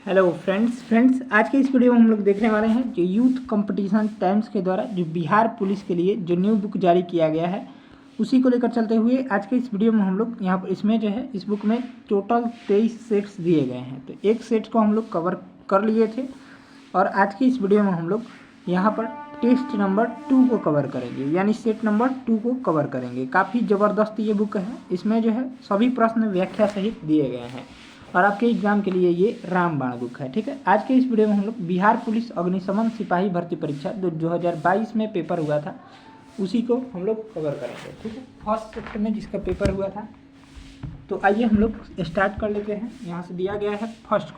Hello friends आज के इस वीडियो में हम लोग देखने वाले हैं जो यूथ कंपटीशन टाइम्स के द्वारा जो बिहार पुलिस के लिए जो न्यू बुक जारी किया गया है उसी को लेकर चलते हुए आज के इस वीडियो में हम लोग यहाँ पर इसमें जो है इस बुक में टोटल 23 सेट्स दिए गए हैं। तो एक सेट को हम लोग कवर कर लिए थे और आज की इस वीडियो में हम लोग यहाँ पर टेस्ट नंबर 2 को कवर करेंगे, यानी सेट नंबर 2 को कवर करेंगे। काफ़ी ज़बरदस्त ये बुक है, इसमें जो है सभी प्रश्न व्याख्या सहित दिए गए हैं और आपके एग्जाम के लिए ये रामबाण बुक है। ठीक है, आज के इस वीडियो में हम लोग बिहार पुलिस अग्निशमन सिपाही भर्ती परीक्षा 2022 में पेपर हुआ था उसी को हम लोग कवर करेंगे। ठीक है, फर्स्ट शिफ्ट में जिसका पेपर हुआ था। तो आइए हम लोग स्टार्ट कर लेते हैं। यहाँ से दिया गया है फर्स्ट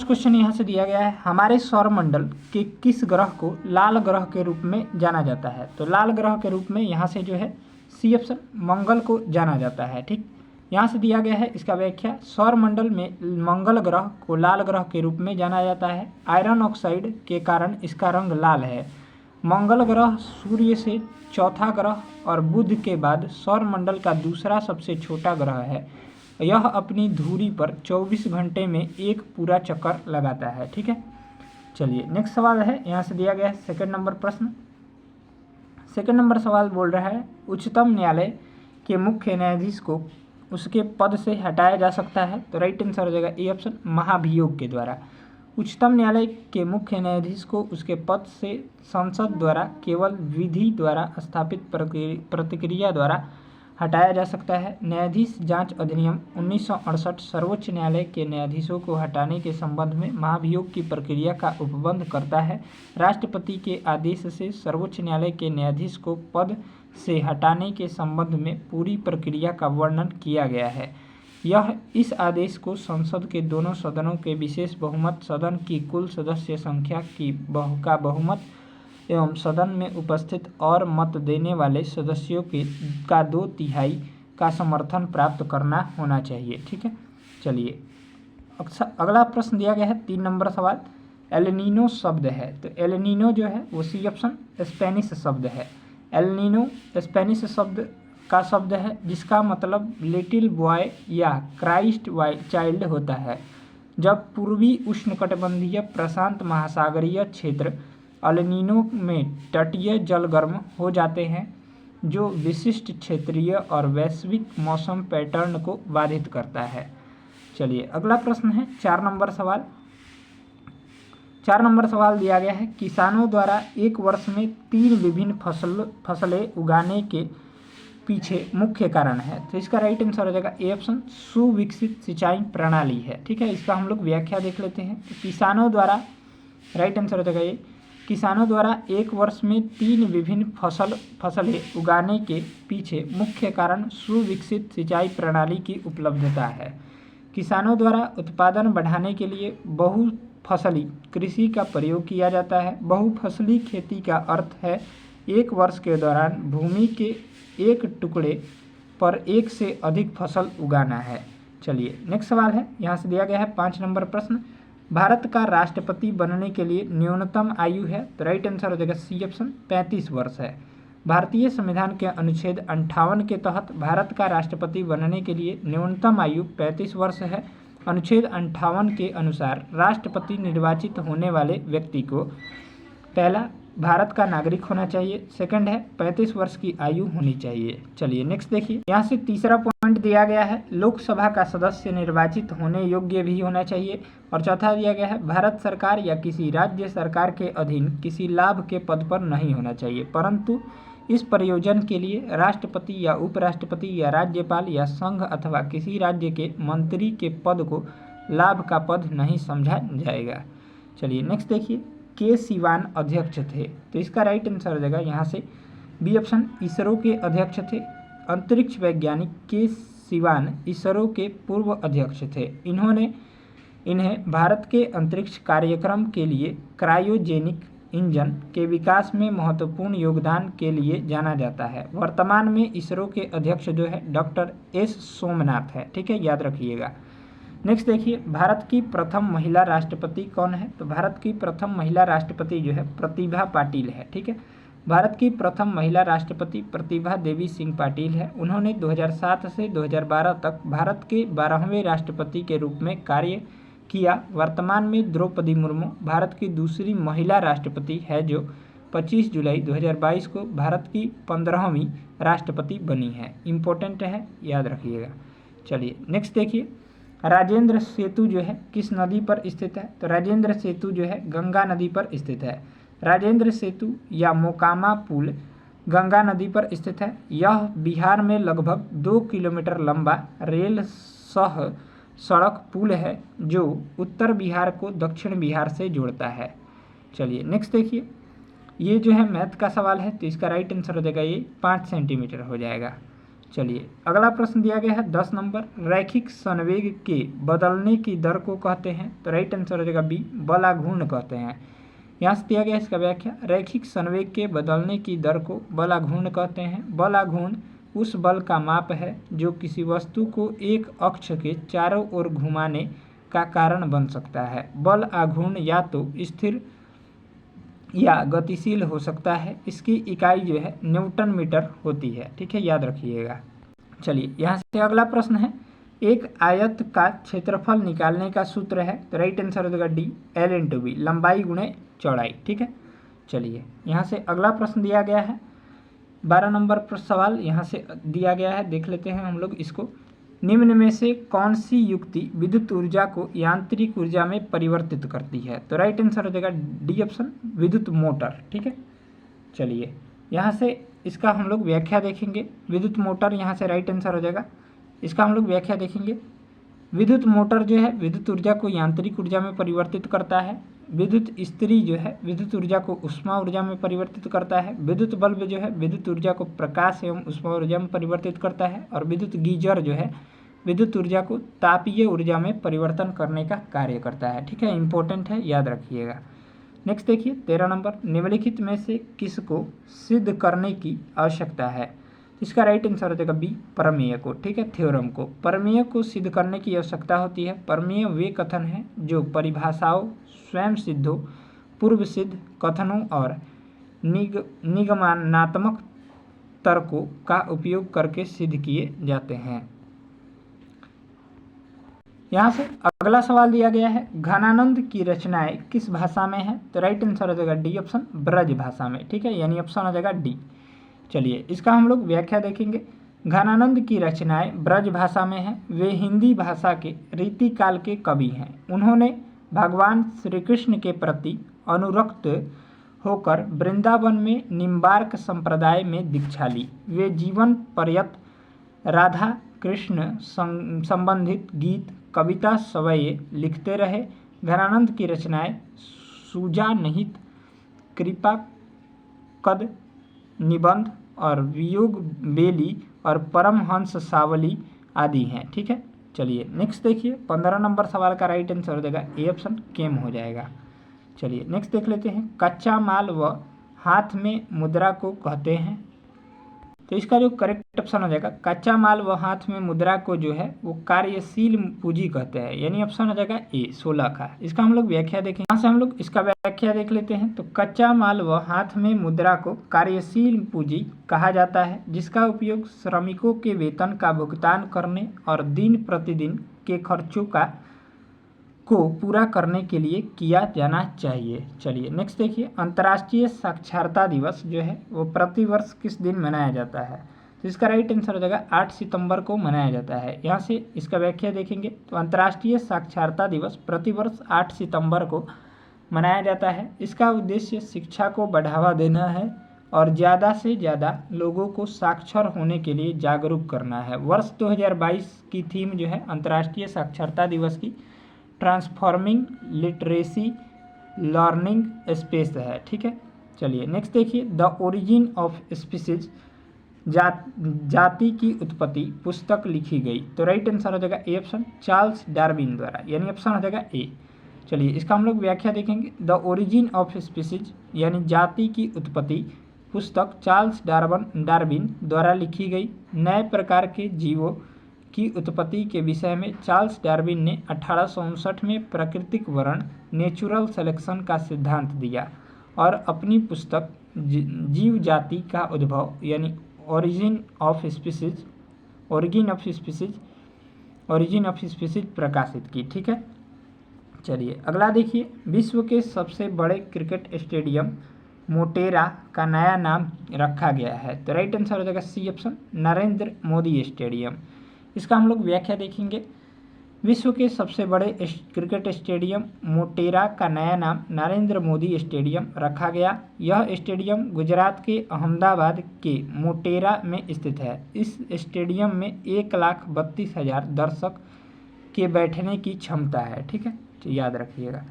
क्वेश्चन यहाँ से दिया गया है, हमारे सौरमंडल के किस ग्रह को लाल ग्रह के रूप में जाना जाता है। तो लाल ग्रह के रूप में यहाँ से जो है सी ऑप्शन मंगल को जाना जाता है। ठीक, यहाँ से दिया गया है इसका व्याख्या, सौरमंडल में मंगल ग्रह को लाल ग्रह के रूप में जाना जाता है, आयरन ऑक्साइड के कारण इसका रंग लाल है। मंगल ग्रह सूर्य से चौथा ग्रह और बुध के बाद सौरमंडल का दूसरा सबसे छोटा ग्रह है। यह अपनी धुरी पर 24 घंटे में एक पूरा चक्कर लगाता है। ठीक है, चलिए नेक्स्ट सवाल है, यहाँ से दिया गया है सेकंड नंबर प्रश्न। सेकंड नंबर सवाल बोल रहा है, उच्चतम न्यायालय के मुख्य न्यायाधीश को उसके पद से हटाया जा सकता है। तो राइट आंसर हो जाएगा ए ऑप्शन, महाभियोग के द्वारा। उच्चतम न्यायालय के मुख्य न्यायाधीश को उसके पद से संसद द्वारा केवल विधि द्वारा स्थापित प्रतिक्रिया द्वारा हटाया जा सकता है। न्यायाधीश जांच अधिनियम 1968 सर्वोच्च न्यायालय के न्यायाधीशों को हटाने के संबंध में महाभियोग की प्रक्रिया का उपबंध करता है। राष्ट्रपति के आदेश से सर्वोच्च न्यायालय के न्यायाधीश को पद से हटाने के संबंध में पूरी प्रक्रिया का वर्णन किया गया है। यह इस आदेश को संसद के दोनों सदनों के विशेष बहुमत, सदन की कुल सदस्य संख्या का बहुमत एवं सदन में उपस्थित और मत देने वाले सदस्यों का 2/3 का समर्थन प्राप्त करना होना चाहिए। ठीक है, चलिए अगला प्रश्न दिया गया है 3 नंबर सवाल, एलनीनो शब्द है। तो एलनीनो जो है वो सी ऑप्शन स्पेनिश शब्द है। एलनीनो स्पेनिश का शब्द है जिसका मतलब लिटिल बॉय या क्राइस्ट चाइल्ड होता है। जब पूर्वी उष्णकटिबंधीय प्रशांत महासागरीय क्षेत्र एलनीनो में तटीय जल गर्म हो जाते हैं जो विशिष्ट क्षेत्रीय और वैश्विक मौसम पैटर्न को बाधित करता है। चलिए अगला प्रश्न है 4 नंबर सवाल। 4 नंबर सवाल दिया गया है, किसानों द्वारा एक वर्ष में 3 विभिन्न फसलें उगाने के पीछे मुख्य कारण है। तो इसका राइट आंसर हो जाएगा ए ऑप्शन, सुविकसित सिंचाई प्रणाली है। ठीक है, इसका हम लोग व्याख्या देख लेते हैं। तो किसानों द्वारा, राइट आंसर हो जाएगा ये, किसानों द्वारा एक वर्ष में 3 विभिन्न फसलें उगाने के पीछे मुख्य कारण सुविकसित सिंचाई प्रणाली की उपलब्धता है। किसानों द्वारा उत्पादन बढ़ाने के लिए बहुफसली कृषि का प्रयोग किया जाता है। बहुफसली खेती का अर्थ है एक वर्ष के दौरान भूमि के एक टुकड़े पर एक से अधिक फसल उगाना है। चलिए नेक्स्ट सवाल है, यहाँ से दिया गया है 5 नंबर प्रश्न, भारत का राष्ट्रपति बनने के लिए न्यूनतम आयु है। तो राइट आंसर हो जाएगा सी ऑप्शन, 35 वर्ष है। भारतीय संविधान के अनुच्छेद 58 के तहत भारत का राष्ट्रपति बनने के लिए न्यूनतम आयु 35 वर्ष है। अनुच्छेद 58 के अनुसार राष्ट्रपति निर्वाचित होने वाले व्यक्ति को पहला भारत का नागरिक होना चाहिए, सेकंड है 35 वर्ष की आयु होनी चाहिए। चलिए नेक्स्ट देखिए, यहाँ से तीसरा पॉइंट दिया गया है, लोकसभा का सदस्य निर्वाचित होने योग्य भी होना चाहिए। और चौथा दिया गया है, भारत सरकार या किसी राज्य सरकार के अधीन किसी लाभ के पद पर नहीं होना चाहिए, परंतु इस प्रयोजन के लिए राष्ट्रपति या उपराष्ट्रपति या राज्यपाल या संघ अथवा किसी राज्य के मंत्री के पद को लाभ का पद नहीं समझा जाएगा। चलिए नेक्स्ट देखिए, के सिवान अध्यक्ष थे। तो इसका राइट आंसर हो जाएगा यहाँ से बी ऑप्शन, इसरो के अध्यक्ष थे। अंतरिक्ष वैज्ञानिक के सिवान इसरो के पूर्व अध्यक्ष थे। इन्हें भारत के अंतरिक्ष कार्यक्रम के लिए क्रायोजेनिक इंजन के विकास में महत्वपूर्ण योगदान के लिए जाना जाता है। वर्तमान में इसरो के अध्यक्ष जो है डॉक्टर एस सोमनाथ है। ठीक है, याद रखिएगा। नेक्स्ट देखिए, भारत की प्रथम महिला राष्ट्रपति कौन है। तो भारत की प्रथम महिला राष्ट्रपति जो है प्रतिभा पाटिल है। ठीक है, भारत की प्रथम महिला राष्ट्रपति प्रतिभा देवी सिंह पाटिल है। उन्होंने 2007 से 2012 तक भारत के 12वें राष्ट्रपति के रूप में कार्य किया। वर्तमान में द्रौपदी मुर्मू भारत की दूसरी महिला राष्ट्रपति है जो 25 जुलाई 2022 को भारत की 15वीं राष्ट्रपति बनी है। इम्पोर्टेंट है, याद रखिएगा। चलिए नेक्स्ट देखिए, राजेंद्र सेतु जो है किस नदी पर स्थित है? तो राजेंद्र सेतु जो है गंगा नदी पर स्थित है। राजेंद्र सेतु या मोकामा पुल गंगा नदी पर स्थित है। यह बिहार में लगभग 2 किलोमीटर लंबा रेल सह सड़क पुल है जो उत्तर बिहार को दक्षिण बिहार से जोड़ता है। चलिए नेक्स्ट देखिए, ये जो है मैथ का सवाल है, तो इसका राइट आंसर हो जाएगा ये 5 सेंटीमीटर हो जाएगा। चलिए अगला प्रश्न दिया गया है 10 नंबर, रैखिक संवेग के बदलने की दर को कहते हैं? तो राइट आंसर हो जाएगा बी, बलाघूर्ण कहते हैं। यहाँ से दिया गया इसका व्याख्या, रैखिक संवेग के बदलने की दर को बलाघूर्ण कहते हैं। बलाघूर्ण उस बल का माप है जो किसी वस्तु को एक अक्ष के चारों ओर घुमाने का कारण बन सकता है। बल आघूर्ण या तो स्थिर या गतिशील हो सकता है। इसकी इकाई जो है न्यूटन मीटर होती है। ठीक है, याद रखिएगा। चलिए यहाँ से अगला प्रश्न है, एक आयत का क्षेत्रफल निकालने का सूत्र है? तो राइट आंसर हो जाएगा डी, L/B, लंबाई गुणे चौड़ाई। ठीक है, चलिए यहाँ से अगला प्रश्न दिया गया है 12 नंबर पर सवाल यहाँ से दिया गया है, देख लेते हैं हम लोग इसको। निम्न में से कौन सी युक्ति विद्युत ऊर्जा को यांत्रिक ऊर्जा में परिवर्तित करती है? तो राइट आंसर हो जाएगा डी ऑप्शन, विद्युत मोटर। ठीक है, चलिए यहाँ से इसका हम लोग व्याख्या देखेंगे। विद्युत मोटर यहाँ से राइट आंसर हो जाएगा। इसका हम लोग व्याख्या देखेंगे। विद्युत मोटर जो है विद्युत ऊर्जा को यांत्रिक ऊर्जा में परिवर्तित करता है। विद्युत इस्त्री जो है विद्युत ऊर्जा को ऊष्मा ऊर्जा में परिवर्तित करता है। विद्युत बल्ब जो है विद्युत ऊर्जा को प्रकाश एवं ऊष्मा ऊर्जा में परिवर्तित करता है। और विद्युत गीजर जो है विद्युत ऊर्जा को तापीय ऊर्जा में परिवर्तन करने का कार्य करता है। ठीक है, इंपॉर्टेंट है, याद रखिएगा। नेक्स्ट देखिए 13 नंबर, निम्नलिखित में से किसको सिद्ध करने की आवश्यकता है? इसका राइट आंसर हो जाएगा बी, प्रमेय को। ठीक है, थ्योरम को, प्रमेय को सिद्ध करने की आवश्यकता होती है। प्रमेय वे कथन हैं जो परिभाषाओं, स्वयं सिद्धों, पूर्व सिद्ध कथनों और निगमनात्मक तर्कों का उपयोग करके सिद्ध किए जाते हैं। यहाँ से अगला सवाल दिया गया है, घनानंद की रचनाएं किस भाषा में है? तो राइट आंसर हो जाएगा डी ऑप्शन, ब्रज भाषा में। ठीक है, यानी ऑप्शन हो जाएगा डी। चलिए इसका हम लोग व्याख्या देखेंगे। घनानंद की रचनाएं ब्रज भाषा में है। वे हिंदी भाषा के रीतिकाल के कवि हैं। उन्होंने भगवान श्री कृष्ण के प्रति अनुरक्त होकर वृंदावन में निम्बार्क संप्रदाय में दीक्षा ली। वे जीवन पर्यंत राधा कृष्ण संबंधित गीत, कविता, सवये लिखते रहे। घनानंद की रचनाएं सूजा निहित, कृपा कद, निबंध और वियोग बेली और परमहंस सावली आदि हैं। ठीक है, चलिए नेक्स्ट देखिए 15 नंबर सवाल का राइट आंसर हो जाएगा ए ऑप्शन, केम हो जाएगा। चलिए नेक्स्ट देख लेते हैं, कच्चा माल व हाथ में मुद्रा को कहते हैं? तो इसका जो करेक्ट ऑप्शन हो जाएगा, कच्चा माल व हाथ में मुद्रा को जो है वो कार्यशील पूंजी कहते हैं, यानी ऑप्शन हो जाएगा ए 16 का। इसका हम लोग व्याख्या देखें, यहाँ से हम लोग इसका व्याख्या देख लेते हैं। तो कच्चा माल व हाथ में मुद्रा को कार्यशील पूंजी कहा जाता है, जिसका उपयोग श्रमिकों के वेतन का भुगतान करने और दिन प्रतिदिन के खर्चों को पूरा करने के लिए किया जाना चाहिए। चलिए नेक्स्ट देखिए, अंतर्राष्ट्रीय साक्षरता दिवस जो है वो प्रतिवर्ष किस दिन मनाया जाता है? तो इसका राइट आंसर हो जाएगा 8 सितंबर को मनाया जाता है। यहाँ से इसका व्याख्या देखेंगे तो अंतर्राष्ट्रीय साक्षरता दिवस प्रतिवर्ष 8 सितंबर को मनाया जाता है। इसका उद्देश्य शिक्षा को बढ़ावा देना है और ज़्यादा से ज़्यादा लोगों को साक्षर होने के लिए जागरूक करना है। वर्ष 2022 की थीम जो है अंतर्राष्ट्रीय साक्षरता दिवस की ट्रांसफॉर्मिंग लिटरेसी लर्निंग स्पेस है। ठीक है, चलिए नेक्स्ट देखिए, द ओरिजिन ऑफ स्पीसीज जाति की उत्पत्ति पुस्तक लिखी गई? तो राइट आंसर हो जाएगा ए ऑप्शन, चार्ल्स डार्विन द्वारा, यानी ऑप्शन हो जाएगा ए। चलिए इसका हम लोग व्याख्या देखेंगे। द ओरिजिन ऑफ स्पीसीज यानी जाति की उत्पत्ति पुस्तक चार्ल्स डार्विन द्वारा लिखी गई। नए प्रकार के जीवों की उत्पत्ति के विषय में चार्ल्स डार्विन ने 1859 में प्राकृतिक वर्ण नेचुरल सिलेक्शन का सिद्धांत दिया और अपनी पुस्तक जीव जाति का उद्भव यानी ओरिजिन ऑफ स्पीसीज प्रकाशित की। ठीक है, चलिए अगला देखिए। विश्व के सबसे बड़े क्रिकेट स्टेडियम मोटेरा का नया नाम रखा गया है। तो राइट आंसर हो जाएगा C option, Narendra Modi stadium. इसका हम लोग व्याख्या देखेंगे। विश्व के सबसे बड़े क्रिकेट स्टेडियम मोटेरा का नया नाम नरेंद्र मोदी स्टेडियम रखा गया। यह स्टेडियम गुजरात के अहमदाबाद के मोटेरा में स्थित है। इस स्टेडियम में 1,32,000 दर्शक के बैठने की क्षमता है। ठीक है, तो याद रखिएगा।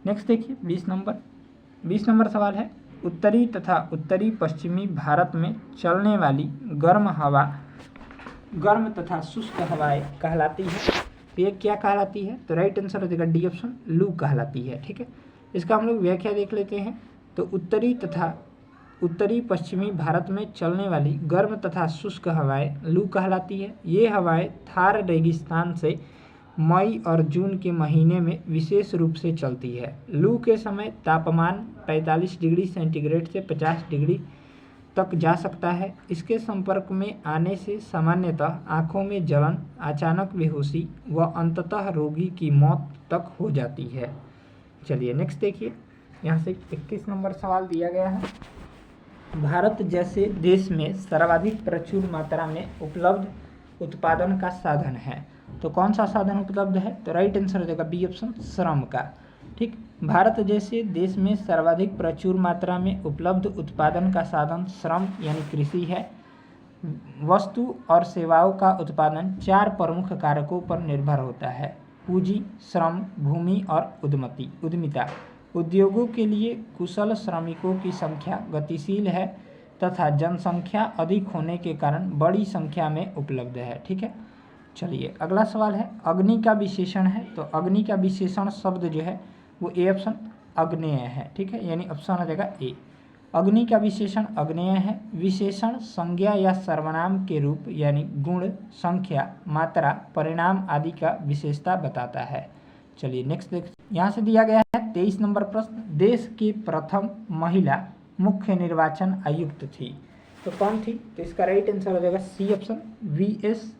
नेक्स्ट देखिए 20 नंबर सवाल है, उत्तरी तथा उत्तरी पश्चिमी भारत में चलने वाली गर्म तथा शुष्क हवाएं कहलाती है। ये क्या कहलाती है? तो राइट आंसर हो जाएगा डी ऑप्शन, लू कहलाती है। ठीक है, इसका हम लोग व्याख्या देख लेते हैं। तो उत्तरी तथा उत्तरी पश्चिमी भारत में चलने वाली गर्म तथा शुष्क हवाएं लू कहलाती है। ये हवाएं थार रेगिस्तान से मई और जून के महीने में विशेष रूप से चलती है। लू के समय तापमान 45 डिग्री सेंटीग्रेड से 50 डिग्री तक जा सकता है। इसके संपर्क में आने से सामान्यतः आंखों में जलन, अचानक बेहोशी व अंततः रोगी की मौत तक हो जाती है। चलिए नेक्स्ट देखिए, यहाँ से 21 नंबर सवाल दिया गया है। भारत जैसे देश में सर्वाधिक प्रचुर मात्रा में उपलब्ध उत्पादन का साधन है। तो कौन सा साधन उपलब्ध है? तो राइट आंसर हो जाएगा बी ऑप्शन, श्रम का। ठीक, भारत जैसे देश में सर्वाधिक प्रचुर मात्रा में उपलब्ध उत्पादन का साधन श्रम यानी कृषि है। वस्तु और सेवाओं का उत्पादन 4 प्रमुख कारकों पर निर्भर होता है: पूंजी, श्रम, भूमि और उद्यमिता। उद्योगों के लिए कुशल श्रमिकों की संख्या गतिशील है तथा जनसंख्या अधिक होने के कारण बड़ी संख्या में उपलब्ध है। ठीक है, चलिए अगला सवाल है, अग्नि का विशेषण है। तो अग्नि का विशेषण शब्द जो है वो ए ऑप्शन अग्नेय है। ठीक है, यानी ऑप्शन हो जाएगा ए। अग्नि का विशेषण अग्नेय है। विशेषण संज्ञा या सर्वनाम के रूप यानी गुण, संख्या, मात्रा, परिणाम आदि का विशेषता बताता है। चलिए नेक्स्ट देखते हैं। यहाँ से दिया गया है 23 नंबर प्रश्न, देश की प्रथम महिला मुख्य निर्वाचन आयुक्त थी। तो कौन थी? तो इसका राइट आंसर हो जाएगा C option, VS.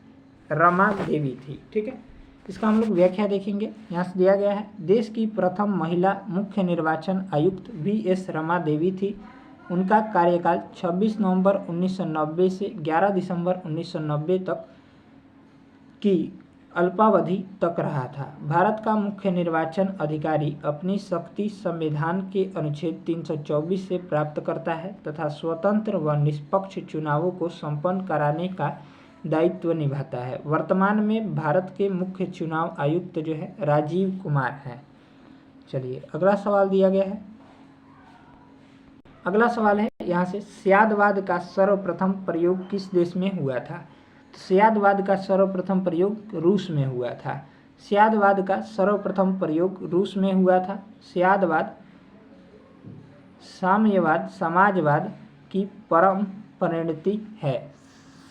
Rama Devi थी। ठीक है, इसका हम लोग व्याख्या देखेंगे। यहाँ से दिया गया है, देश की प्रथम महिला मुख्य निर्वाचन आयुक्त वी.एस. रमा देवी थी। उनका कार्यकाल 26 नवंबर 1990 से 11 दिसंबर 1990 तक की अल्पावधि तक रहा था। भारत का मुख्य निर्वाचन अधिकारी अपनी शक्ति संविधान के अनुच्छेद 324 से प्राप्त करता है तथा स्वतंत्र व निष्पक्ष चुनावों को संपन्न कराने का दायित्व निभाता है। वर्तमान में भारत के मुख्य चुनाव आयुक्त जो है राजीव कुमार हैं। चलिए अगला सवाल दिया गया है। अगला सवाल है यहाँ से, स्यादवाद का सर्वप्रथम प्रयोग किस देश में हुआ था? तो स्यादवाद का सर्वप्रथम प्रयोग रूस में हुआ था। स्यादवाद का सर्वप्रथम प्रयोग रूस में हुआ था। स्यादवाद साम्यवाद समाजवाद की परम परिणति है।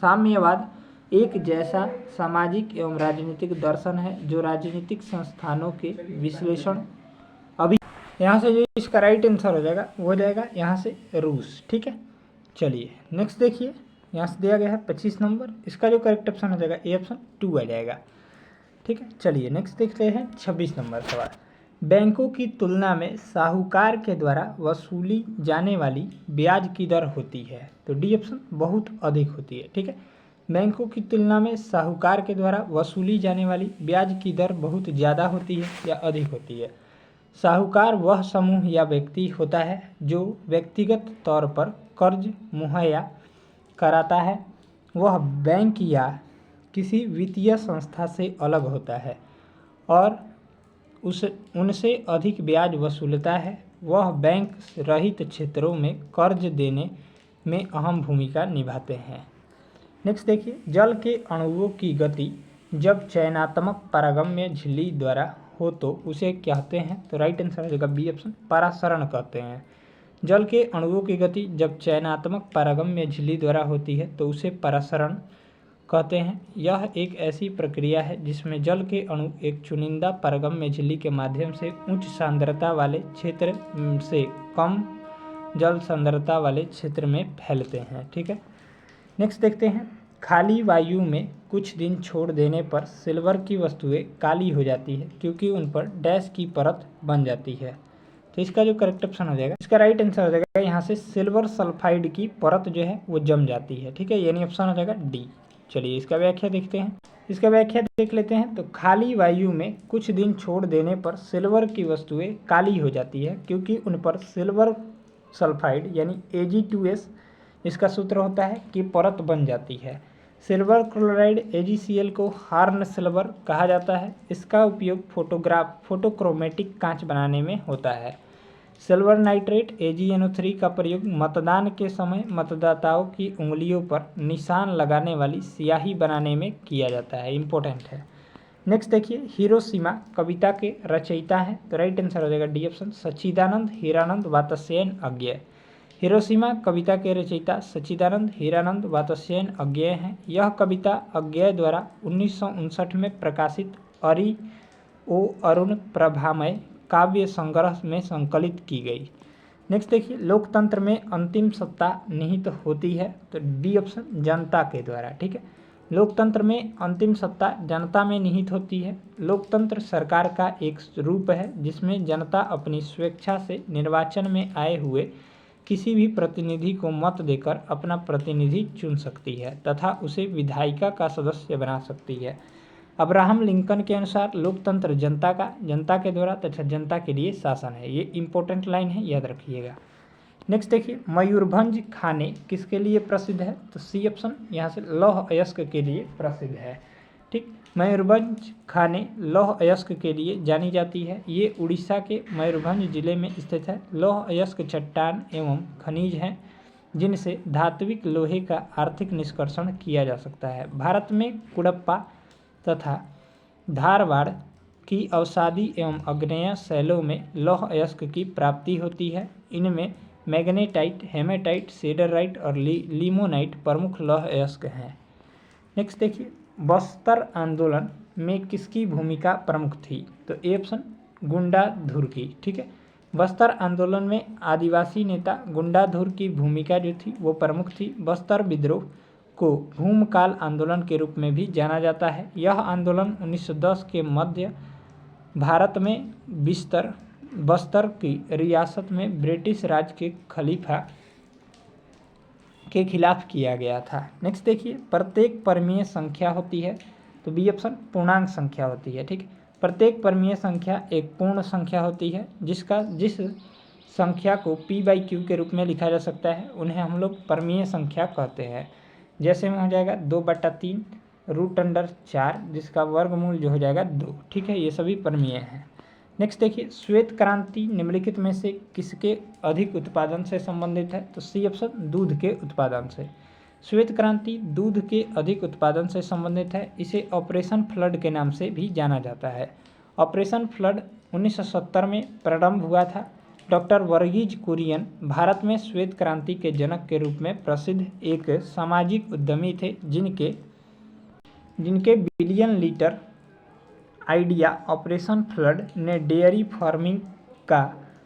साम्यवाद एक जैसा सामाजिक एवं राजनीतिक दर्शन है जो राजनीतिक संस्थानों के विश्लेषण अभी यहाँ से जो इसका राइट आंसर हो जाएगा वो हो जाएगा यहाँ से रूस। ठीक है, चलिए नेक्स्ट देखिए। यहाँ से दिया गया है 25 नंबर, इसका जो करेक्ट ऑप्शन हो जाएगा ए ऑप्शन 2 आ जाएगा। ठीक है, चलिए नेक्स्ट देखते हैं 26 नंबर सवाल। बैंकों की तुलना में साहूकार के द्वारा वसूली जाने वाली ब्याज की दर होती है। तो डी ऑप्शन बहुत अधिक होती है। ठीक है, बैंकों की तुलना में साहूकार के द्वारा वसूली जाने वाली ब्याज की दर बहुत ज़्यादा होती है या अधिक होती है। साहूकार वह समूह या व्यक्ति होता है जो व्यक्तिगत तौर पर कर्ज मुहैया कराता है। वह बैंक या किसी वित्तीय संस्था से अलग होता है और उनसे अधिक ब्याज वसूलता है। वह बैंक रहित क्षेत्रों में कर्ज देने में अहम भूमिका निभाते हैं। नेक्स्ट देखिए, जल के अणुओं की गति जब चयनात्मक पारगम्य झिल्ली द्वारा हो तो उसे कहते हैं? तो राइट आंसर हो जाएगा बी ऑप्शन, परासरण कहते हैं। जल के अणुओं की गति जब चयनात्मक पारगम्य झिल्ली द्वारा होती है तो उसे परासरण कहते हैं। यह एक ऐसी प्रक्रिया है जिसमें जल के अणु एक चुनिंदा पारगम्य झिल्ली के माध्यम से उच्च सांद्रता वाले क्षेत्र से कम जल सांद्रता वाले क्षेत्र में फैलते हैं। ठीक है, नेक्स्ट देखते हैं। खाली वायु में कुछ दिन छोड़ देने पर सिल्वर की वस्तुएं काली हो जाती है क्योंकि उन पर डैश की परत बन जाती है। तो इसका जो करेक्ट ऑप्शन हो जाएगा, इसका राइट आंसर हो जाएगा यहाँ से सिल्वर सल्फाइड की परत जो है वो जम जाती है। ठीक है, यानी ऑप्शन हो जाएगा डी। चलिए इसका व्याख्या देखते हैं। इसका व्याख्या देख लेते हैं। तो खाली वायु में कुछ दिन छोड़ देने पर सिल्वर की वस्तुएं काली हो जाती है क्योंकि उन पर सिल्वर सल्फाइड यानी Ag2S इसका सूत्र होता है कि परत बन जाती है। सिल्वर क्लोराइड AgCl को हार्न सिल्वर कहा जाता है। इसका उपयोग फोटोक्रोमेटिक कांच बनाने में होता है। सिल्वर नाइट्रेट AgNO3 का प्रयोग मतदान के समय मतदाताओं की उंगलियों पर निशान लगाने वाली स्याही बनाने में किया जाता है। इम्पोर्टेंट है। नेक्स्ट देखिए, हिरोशिमा कविता के रचयिता हैं। तो राइट आंसर हो जाएगा डी ऑप्शन, सच्चिदानंद हीरानंद वात्स्यायन अज्ञेय। हिरोशिमा कविता के रचयिता सच्चिदानंद हीरानंद वात्स्यायन अज्ञेय हैं। यह कविता अज्ञेय द्वारा 1959 में प्रकाशित अरि ओ अरुण प्रभामय काव्य संग्रह में संकलित की गई। नेक्स्ट देखिए, लोकतंत्र में अंतिम सत्ता निहित होती है। तो डी ऑप्शन, जनता के द्वारा। ठीक है, लोकतंत्र में अंतिम सत्ता जनता में निहित होती है। लोकतंत्र सरकार का एक रूप है जिसमें जनता अपनी स्वेच्छा से निर्वाचन में आए हुए किसी भी प्रतिनिधि को मत देकर अपना प्रतिनिधि चुन सकती है तथा उसे विधायिका का सदस्य बना सकती है। अब्राहम लिंकन के अनुसार लोकतंत्र जनता के द्वारा तथा जनता के लिए शासन है। ये इंपॉर्टेंट लाइन है, याद रखिएगा। नेक्स्ट देखिए, मयूरभंज खाने किसके लिए प्रसिद्ध है। तो सी ऑप्शन यहाँ से लौह अयस्क के लिए प्रसिद्ध है। ठीक, मयूरभंज खाने लौह अयस्क के लिए जानी जाती है। ये उड़ीसा के मयूरभंज जिले में स्थित है। लौह अयस्क चट्टान एवं खनिज हैं जिनसे धात्विक लोहे का आर्थिक निष्कर्षण किया जा सकता है। भारत में कुड़प्पा तथा धारवाड़ की अवसादी एवं आग्नेय शैलों में लौह अयस्क की प्राप्ति होती है। इनमें मैग्नेटाइट, हेमेटाइट, सेडराइट और लिमोनाइट प्रमुख लौह अयस्क हैं। नेक्स्ट देखिए, बस्तर आंदोलन में किसकी भूमिका प्रमुख थी। तो ए ऑप्शन, गुंडाधुर की। ठीक है, बस्तर आंदोलन में आदिवासी नेता गुंडाधुर की भूमिका जो थी वो प्रमुख थी। बस्तर विद्रोह को भूमकाल आंदोलन के रूप में भी जाना जाता है। यह आंदोलन 1910 के मध्य भारत में बस्तर की रियासत में ब्रिटिश राज के खलीफा के खिलाफ किया गया था। नेक्स्ट देखिए, प्रत्येक परमीय संख्या होती है। तो बी ऑप्शन, पूर्णांक संख्या होती है। ठीक, प्रत्येक परमीय संख्या एक पूर्ण संख्या होती है जिस संख्या को p/q के रूप में लिखा जा सकता है उन्हें हम लोग परमीय संख्या कहते हैं। जैसे में हो जाएगा 2/3 √4 जिसका वर्गमूल जो हो जाएगा 2। ठीक है, ये सभी परमीय हैं। नेक्स्ट देखिए, श्वेत क्रांति निम्नलिखित में से किसके अधिक उत्पादन से संबंधित है। तो सी ऑप्शन, दूध के उत्पादन से। श्वेत क्रांति दूध के अधिक उत्पादन से संबंधित है। इसे ऑपरेशन फ्लड के नाम से भी जाना जाता है। ऑपरेशन फ्लड 1970 में प्रारंभ हुआ था। डॉक्टर वर्गीज कुरियन भारत में श्वेत क्रांति के जनक के रूप में प्रसिद्ध एक सामाजिक उद्यमी थे जिनके billion litre idea operation flood ने डेयरी फार्मिंग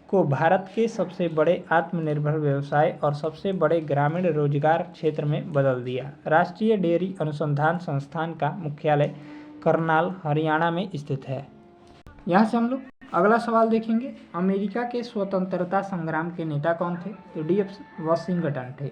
को भारत के सबसे बड़े आत्मनिर्भर व्यवसाय और सबसे बड़े ग्रामीण रोजगार क्षेत्र में बदल दिया। राष्ट्रीय डेयरी अनुसंधान संस्थान का मुख्यालय करनाल, हरियाणा में स्थित है। यहाँ से हम लोग अगला सवाल देखेंगे, अमेरिका के स्वतंत्रता संग्राम के नेता कौन थे। तो डी ऑप्शन, वाशिंगटन थे।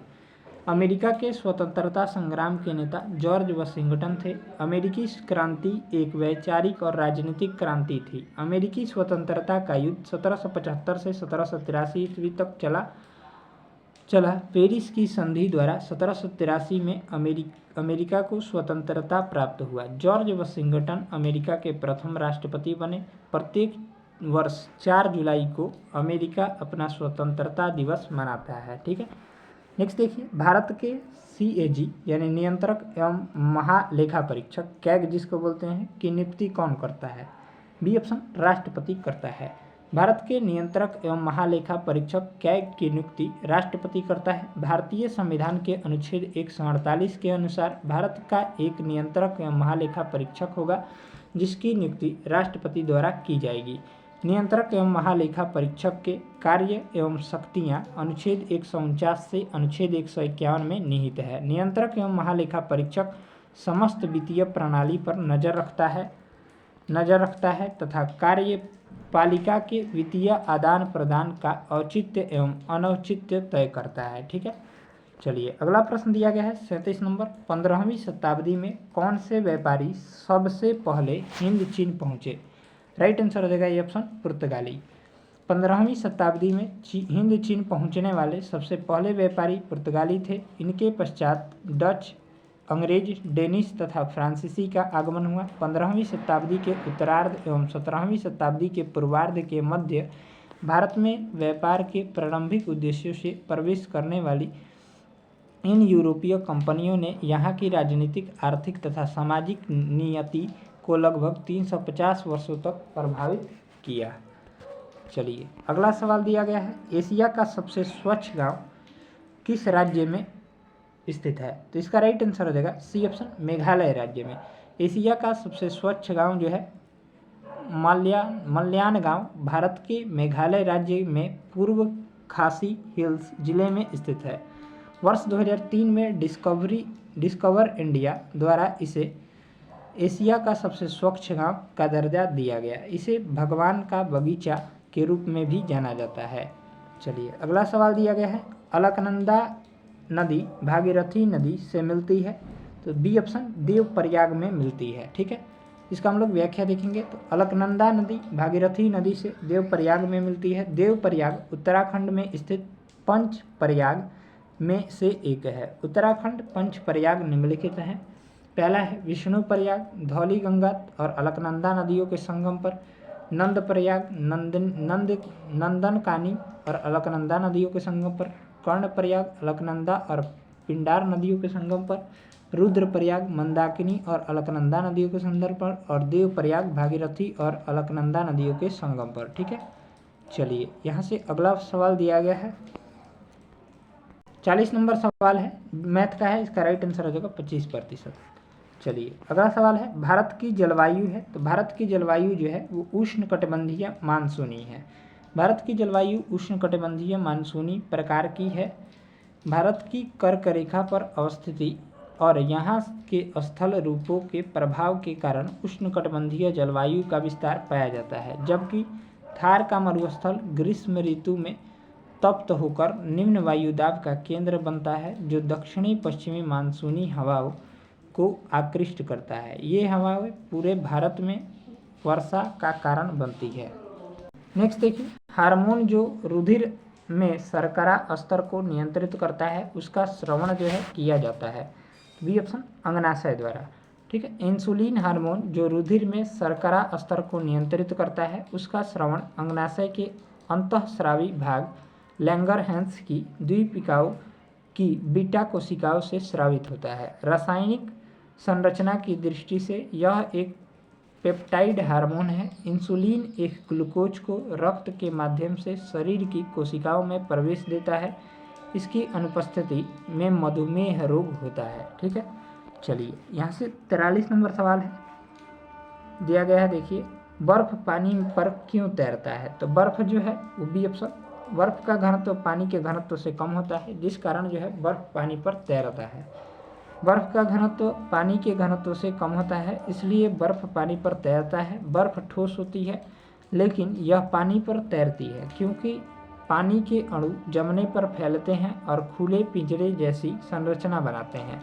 अमेरिका के स्वतंत्रता संग्राम के नेता जॉर्ज वाशिंगटन थे। अमेरिकी क्रांति एक वैचारिक और राजनीतिक क्रांति थी। अमेरिकी स्वतंत्रता का युद्ध 1775 से 1783 ईस्वी तक चला। पेरिस की संधि द्वारा 1783 में अमेरिका को स्वतंत्रता प्राप्त हुआ। जॉर्ज वाशिंगटन अमेरिका के प्रथम राष्ट्रपति बने। प्रत्येक वर्ष 4 जुलाई को अमेरिका अपना स्वतंत्रता दिवस मनाता है। ठीक है, नेक्स्ट देखिए, भारत के CAG यानी नियंत्रक एवं महालेखा परीक्षक कैग जिसको बोलते हैं की नियुक्ति कौन करता है। बी ऑप्शन, राष्ट्रपति करता है। भारत के नियंत्रक एवं महालेखा परीक्षक कैग की नियुक्ति राष्ट्रपति करता है। भारतीय संविधान के अनुच्छेद 148 के अनुसार भारत का एक नियंत्रक एवं महालेखा परीक्षक होगा जिसकी नियुक्ति राष्ट्रपति द्वारा की जाएगी। नियंत्रक एवं महालेखा परीक्षक के कार्य एवं शक्तियां अनुच्छेद 149 से अनुच्छेद 151 में निहित है। नियंत्रक एवं महालेखा परीक्षक समस्त वित्तीय प्रणाली पर नजर रखता है तथा कार्यपालिका के वित्तीय आदान प्रदान का औचित्य एवं अनौचित्य तय करता है। ठीक है, चलिए अगला प्रश्न दिया गया है 37 नंबर। 15वीं शताब्दी में कौन से व्यापारी सबसे पहले हिंद चीन पहुँचे? राइट आंसर हो जाएगा ये ऑप्शन पुर्तगाली। 15वीं शताब्दी में हिंद चीन पहुंचने वाले सबसे पहले व्यापारी पुर्तगाली थे। इनके पश्चात डच, अंग्रेज, डेनिश तथा फ्रांसीसी का आगमन हुआ। 15वीं शताब्दी के उत्तरार्ध एवं 17वीं शताब्दी के पूर्वार्ध के मध्य भारत में व्यापार के प्रारंभिक उद्देश्यों से प्रवेश करने वाली इन यूरोपीय कंपनियों ने यहाँ की राजनीतिक, आर्थिक तथा सामाजिक नियति को लगभग 350 वर्षों तक प्रभावित किया। चलिए अगला सवाल दिया गया है, एशिया का सबसे स्वच्छ गांव किस राज्य में स्थित है? तो इसका राइट आंसर हो जाएगा सी ऑप्शन, मेघालय राज्य में। एशिया का सबसे स्वच्छ गांव जो है मल्यान गांव भारत के मेघालय राज्य में पूर्व खासी हिल्स जिले में स्थित है। वर्ष 2003 में डिस्कवर इंडिया द्वारा इसे एशिया का सबसे स्वच्छ गांव का दर्जा दिया गया। इसे भगवान का बगीचा के रूप में भी जाना जाता है। चलिए अगला सवाल दिया गया है, अलकनंदा नदी भागीरथी नदी से मिलती है? तो बी ऑप्शन, देवप्रयाग में मिलती है। ठीक है, इसका हम लोग व्याख्या देखेंगे। तो अलकनंदा नदी भागीरथी नदी से देवप्रयाग में मिलती है। देवप्रयाग उत्तराखंड में स्थित पंच प्रयाग में से एक है। उत्तराखंड पंच प्रयाग निम्नलिखित हैं। पहला है विष्णु प्रयाग, धौली गंगा और अलकनंदा नदियों के संगम पर। नंद प्रयाग नंदनकानी और अलकनंदा नदियों के संगम पर। कर्ण प्रयाग अलकनंदा और पिंडार नदियों के संगम पर। रुद्र प्रयाग मंदाकिनी और अलकनंदा नदियों के संगम पर। और देव प्रयाग भागीरथी और अलकनंदा नदियों के संगम पर। ठीक है, चलिए यहाँ से अगला सवाल दिया गया है 40 नंबर सवाल है, मैथ का है। इसका राइट आंसर हो जाएगा 25%। चलिए अगला सवाल है, भारत की जलवायु है। तो भारत की जलवायु जो है वो उष्णकटिबंधीय मानसूनी है। भारत की जलवायु उष्णकटिबंधीय मानसूनी प्रकार की है। भारत की कर्क रेखा पर अवस्थिति और यहाँ के स्थल रूपों के प्रभाव के कारण उष्णकटिबंधीय जलवायु का विस्तार पाया जाता है, जबकि थार का मरुस्थल ग्रीष्म ऋतु में तप्त होकर निम्न वायुदाब का केंद्र बनता है, जो दक्षिणी पश्चिमी मानसूनी हवाओं को आकृष्ट करता है। ये हवाएं पूरे भारत में वर्षा का कारण बनती है। नेक्स्ट देखिए, हार्मोन जो रुधिर में शर्करा स्तर को नियंत्रित करता है, उसका श्रवण जो है किया जाता है। बी ऑप्शन, अंगनाशय द्वारा। ठीक है, इंसुलिन हार्मोन जो रुधिर में शर्करा स्तर को नियंत्रित करता है, उसका श्रवण अंगनाशय के अंतःस्रावी भाग लैंगरहैंस की द्वीपिकाओं की बीटा कोशिकाओं से स्रावित होता है। रासायनिक संरचना की दृष्टि से यह एक पेप्टाइड हार्मोन है। इंसुलिन एक ग्लूकोज को रक्त के माध्यम से शरीर की कोशिकाओं में प्रवेश देता है। इसकी अनुपस्थिति में मधुमेह रोग होता है। ठीक है, चलिए यहाँ से 43 नंबर सवाल है दिया गया है। देखिए, बर्फ पानी पर क्यों तैरता है? तो बर्फ जो है वो बी ऑप्शन, बर्फ का घनत्व पानी के घनत्व से कम होता है, जिस कारण जो है बर्फ पानी पर तैरता है। बर्फ का घनत्व पानी के घनत्व से कम होता है, इसलिए बर्फ पानी पर तैरता है। बर्फ ठोस होती है लेकिन यह पानी पर तैरती है, क्योंकि पानी के अणु जमने पर फैलते हैं और खुले पिंजरे जैसी संरचना बनाते हैं,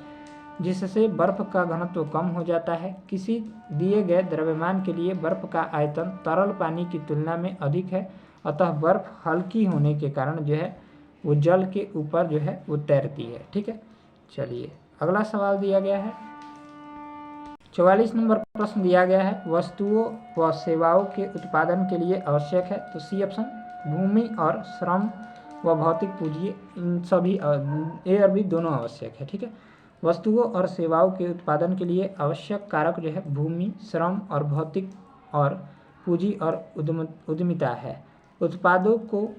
जिससे बर्फ का घनत्व कम हो जाता है। किसी दिए गए द्रव्यमान के लिए बर्फ का आयतन तरल पानी की तुलना में अधिक है, अतः बर्फ हल्की होने के कारण जो है वो जल के ऊपर जो है वो तैरती है। ठीक है, चलिए अगला सवाल दिया गया है 44 नंबर प्रश्न दिया गया है, वस्तुओं व सेवाओं के उत्पादन के लिए आवश्यक है। तो सी ऑप्शन, भूमि और श्रम व भौतिक पूंजी, इन सभी ए और बी दोनों आवश्यक है। ठीक है, वस्तुओं और सेवाओं के उत्पादन के लिए आवश्यक कारक जो है भूमि, श्रम और भौतिक और पूंजी और उद्यमिता है। उत्पादों को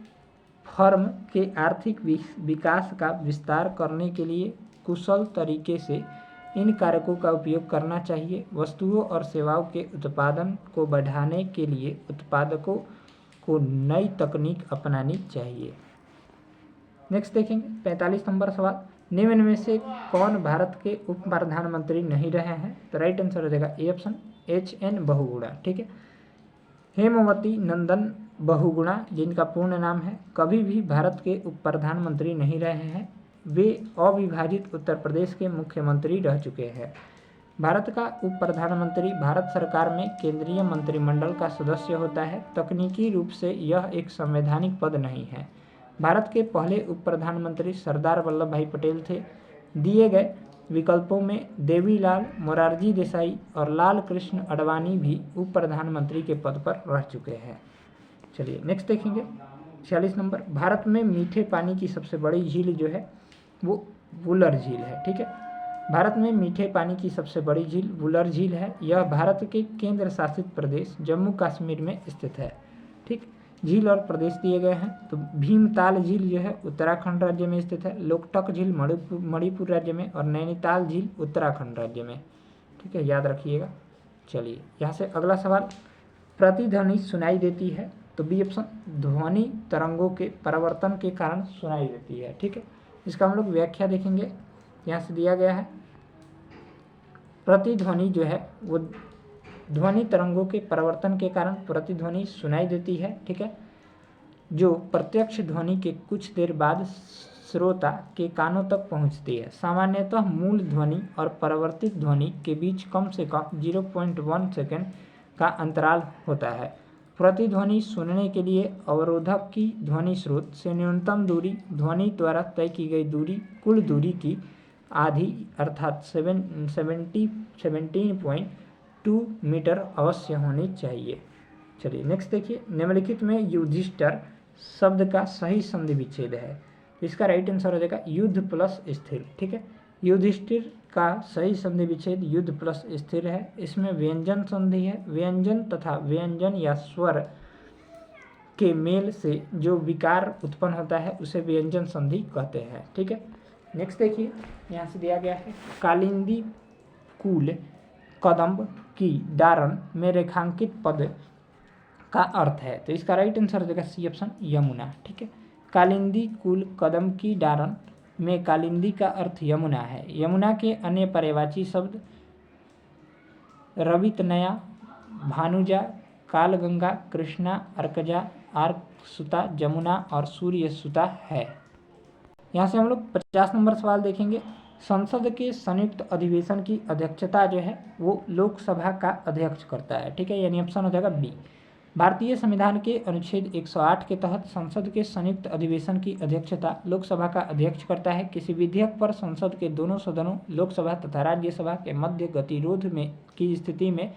फर्म के आर्थिक विकास का विस्तार करने के लिए कुशल तरीके से इन कारकों का उपयोग करना चाहिए। वस्तुओं और सेवाओं के उत्पादन को बढ़ाने के लिए उत्पादकों को नई तकनीक अपनानी चाहिए। नेक्स्ट देखेंगे 45 नंबर सवाल, निम्न में से कौन भारत के उप प्रधानमंत्री नहीं रहे हैं? तो राइट आंसर हो जाएगा ए ऑप्शन HN बहुगुणा। ठीक है, हेमवती नंदन बहुगुणा जिनका पूर्ण नाम है कभी भी भारत के उप प्रधानमंत्री नहीं रहे हैं। वे अविभाजित उत्तर प्रदेश के मुख्यमंत्री रह चुके हैं। भारत का उप प्रधानमंत्री भारत सरकार में केंद्रीय मंत्रिमंडल का सदस्य होता है। तकनीकी रूप से यह एक संवैधानिक पद नहीं है। भारत के पहले उप प्रधानमंत्री सरदार वल्लभ भाई पटेल थे। दिए गए विकल्पों में देवीलाल, मोरारजी देसाई और लाल कृष्ण आडवाणी भी उप प्रधानमंत्री के पद पर रह चुके हैं। चलिए नेक्स्ट देखेंगे 46 नंबर, भारत में मीठे पानी की सबसे बड़ी झील जो है वो वुलर झील है। ठीक है, भारत में मीठे पानी की सबसे बड़ी झील वुलर झील है। यह भारत के केंद्र शासित प्रदेश जम्मू कश्मीर में स्थित है। ठीक, झील और प्रदेश दिए गए हैं। तो भीमताल झील जो है उत्तराखंड राज्य में स्थित है। लोकटक झील मणिपुर राज्य में और नैनीताल झील उत्तराखंड राज्य में। ठीक है, याद रखिएगा। चलिए यहाँ से अगला सवाल, प्रतिध्वनि सुनाई देती है? तो बी ऑप्शन, ध्वनि तरंगों के परावर्तन के कारण सुनाई देती है। ठीक है, इसका हम लोग व्याख्या देखेंगे। यहाँ से दिया गया है प्रतिध्वनि जो है वो ध्वनि तरंगों के परावर्तन के कारण प्रतिध्वनि सुनाई देती है। ठीक है, जो प्रत्यक्ष ध्वनि के कुछ देर बाद श्रोता के कानों तक पहुंचती है। सामान्यतः मूल ध्वनि और परावर्तित ध्वनि के बीच कम से कम 0.1 सेकेंड का अंतराल होता है। प्रतिध्वनि सुनने के लिए अवरोधक की ध्वनि स्रोत से न्यूनतम दूरी ध्वनि द्वारा तय की गई दूरी कुल दूरी की आधी अर्थात 17.2 मीटर अवश्य होनी चाहिए। चलिए नेक्स्ट देखिए, निम्नलिखित में युधिष्ठिर शब्द का सही संधि विच्छेद है। इसका राइट आंसर हो जाएगा युद्ध प्लस स्थिर। ठीक है, युधिष्ठिर का सही संधि विच्छेद युद्ध प्लस स्थिर है। इसमें व्यंजन संधि है। व्यंजन तथा व्यंजन या स्वर के मेल से जो विकार उत्पन्न होता है उसे व्यंजन संधि कहते हैं। ठीक है, नेक्स्ट देखिए, यहाँ से दिया गया है कालिंदी कुल कदम्ब की डारण में रेखांकित पद का अर्थ है। तो इसका राइट आंसर हो जाएगा सी ऑप्शन यमुना। ठीक है, कालिंदी कुल कदम्ब की डारण में कालिंदी का अर्थ यमुना है। यमुना के अन्य पर्यायवाची शब्द रवितनया, भानुजा, कालगंगा, कृष्णा, अर्कजा, आर्कसुता, जमुना और सूर्यसुता है। यहाँ से हम लोग 50 नंबर सवाल देखेंगे। संसद के संयुक्त अधिवेशन की अध्यक्षता जो है वो लोकसभा का अध्यक्ष करता है। ठीक है, यानी ऑप्शन हो जाएगा बी। भारतीय संविधान के अनुच्छेद 108 के तहत संसद के संयुक्त अधिवेशन की अध्यक्षता लोकसभा का अध्यक्ष करता है। किसी विधेयक पर संसद के दोनों सदनों लोकसभा तथा राज्यसभा के मध्य गतिरोध में की स्थिति में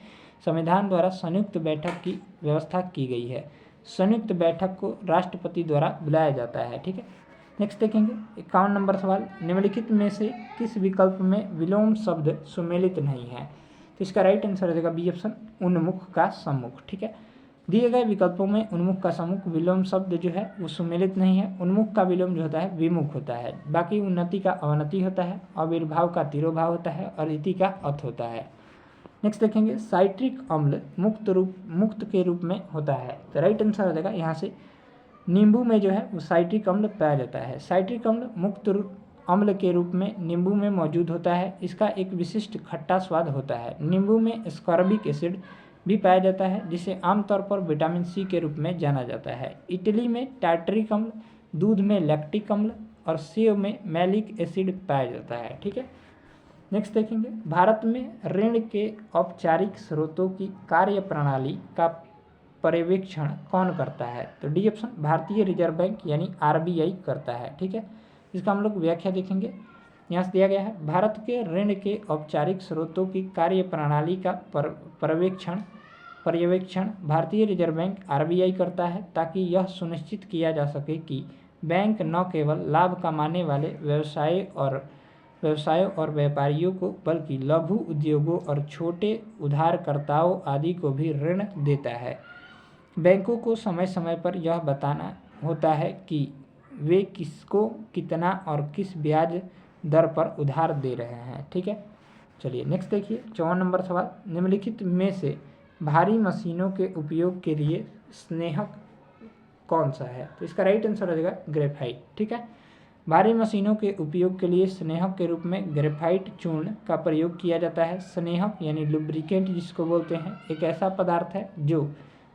संविधान द्वारा संयुक्त बैठक की व्यवस्था की गई है। संयुक्त बैठक को राष्ट्रपति द्वारा बुलाया जाता है। ठीक है, नेक्स्ट देखेंगे 51 नंबर सवाल, निम्नलिखित में से किस विकल्प में विलोम शब्द सुमेलित नहीं है? तो इसका राइट आंसर हो जाएगा बी ऑप्शन, उन्मुख का सम्मुख। ठीक है, दिए गए विकल्पों में उन्मुख का सम्मुख विलोम शब्द जो है वो सुमेलित नहीं है। उन्मुख का विलोम जो होता है विमुख होता है। बाकी उन्नति का अवनति होता है, आविर्भाव का तिरोभाव होता है और इति का अथ होता है। नेक्स्ट देखेंगे, साइट्रिक अम्ल मुक्त के रूप में होता है। तो राइट आंसर हो जाएगा यहाँ से नींबू में जो है वो साइट्रिक अम्ल पाया जाता है। साइट्रिक अम्ल मुक्त अम्ल के रूप में नींबू में मौजूद होता है। इसका एक विशिष्ट खट्टा स्वाद होता है। नींबू में स्कॉर्बिक एसिड भी पाया जाता है जिसे आमतौर पर विटामिन सी के रूप में जाना जाता है। इटली में टार्टरिक अम्ल, दूध में लैक्टिक अम्ल और सेव में मैलिक एसिड पाया जाता है। ठीक है, नेक्स्ट देखेंगे, भारत में ऋण के औपचारिक स्रोतों की कार्य प्रणाली का पर्यवेक्षण कौन करता है? तो डी ऑप्शन, भारतीय रिजर्व बैंक यानी RBI करता है। ठीक है, इसका हम लोग व्याख्या देखेंगे। यहाँ से दिया गया है भारत के ऋण के औपचारिक स्रोतों की कार्य प्रणाली का पर्यवेक्षण भारतीय रिजर्व बैंक RBI करता है ताकि यह सुनिश्चित किया जा सके कि बैंक न केवल लाभ कमाने वाले व्यवसायों और व्यापारियों को बल्कि लघु उद्योगों और छोटे उधारकर्ताओं आदि को भी ऋण देता है। बैंकों को समय समय पर यह बताना होता है कि वे किसको कितना और किस ब्याज दर पर उधार दे रहे हैं। ठीक है, चलिए नेक्स्ट देखिए 54 नंबर सवाल, निम्नलिखित में से भारी मशीनों के उपयोग के लिए स्नेहक कौन सा है? तो इसका राइट आंसर हो जाएगा ग्रेफाइट। ठीक है। भारी मशीनों के उपयोग के लिए स्नेहक के रूप में ग्रेफाइट चूर्ण का प्रयोग किया जाता है। स्नेहक यानी लुब्रिकेंट जिसको बोलते हैं, एक ऐसा पदार्थ है जो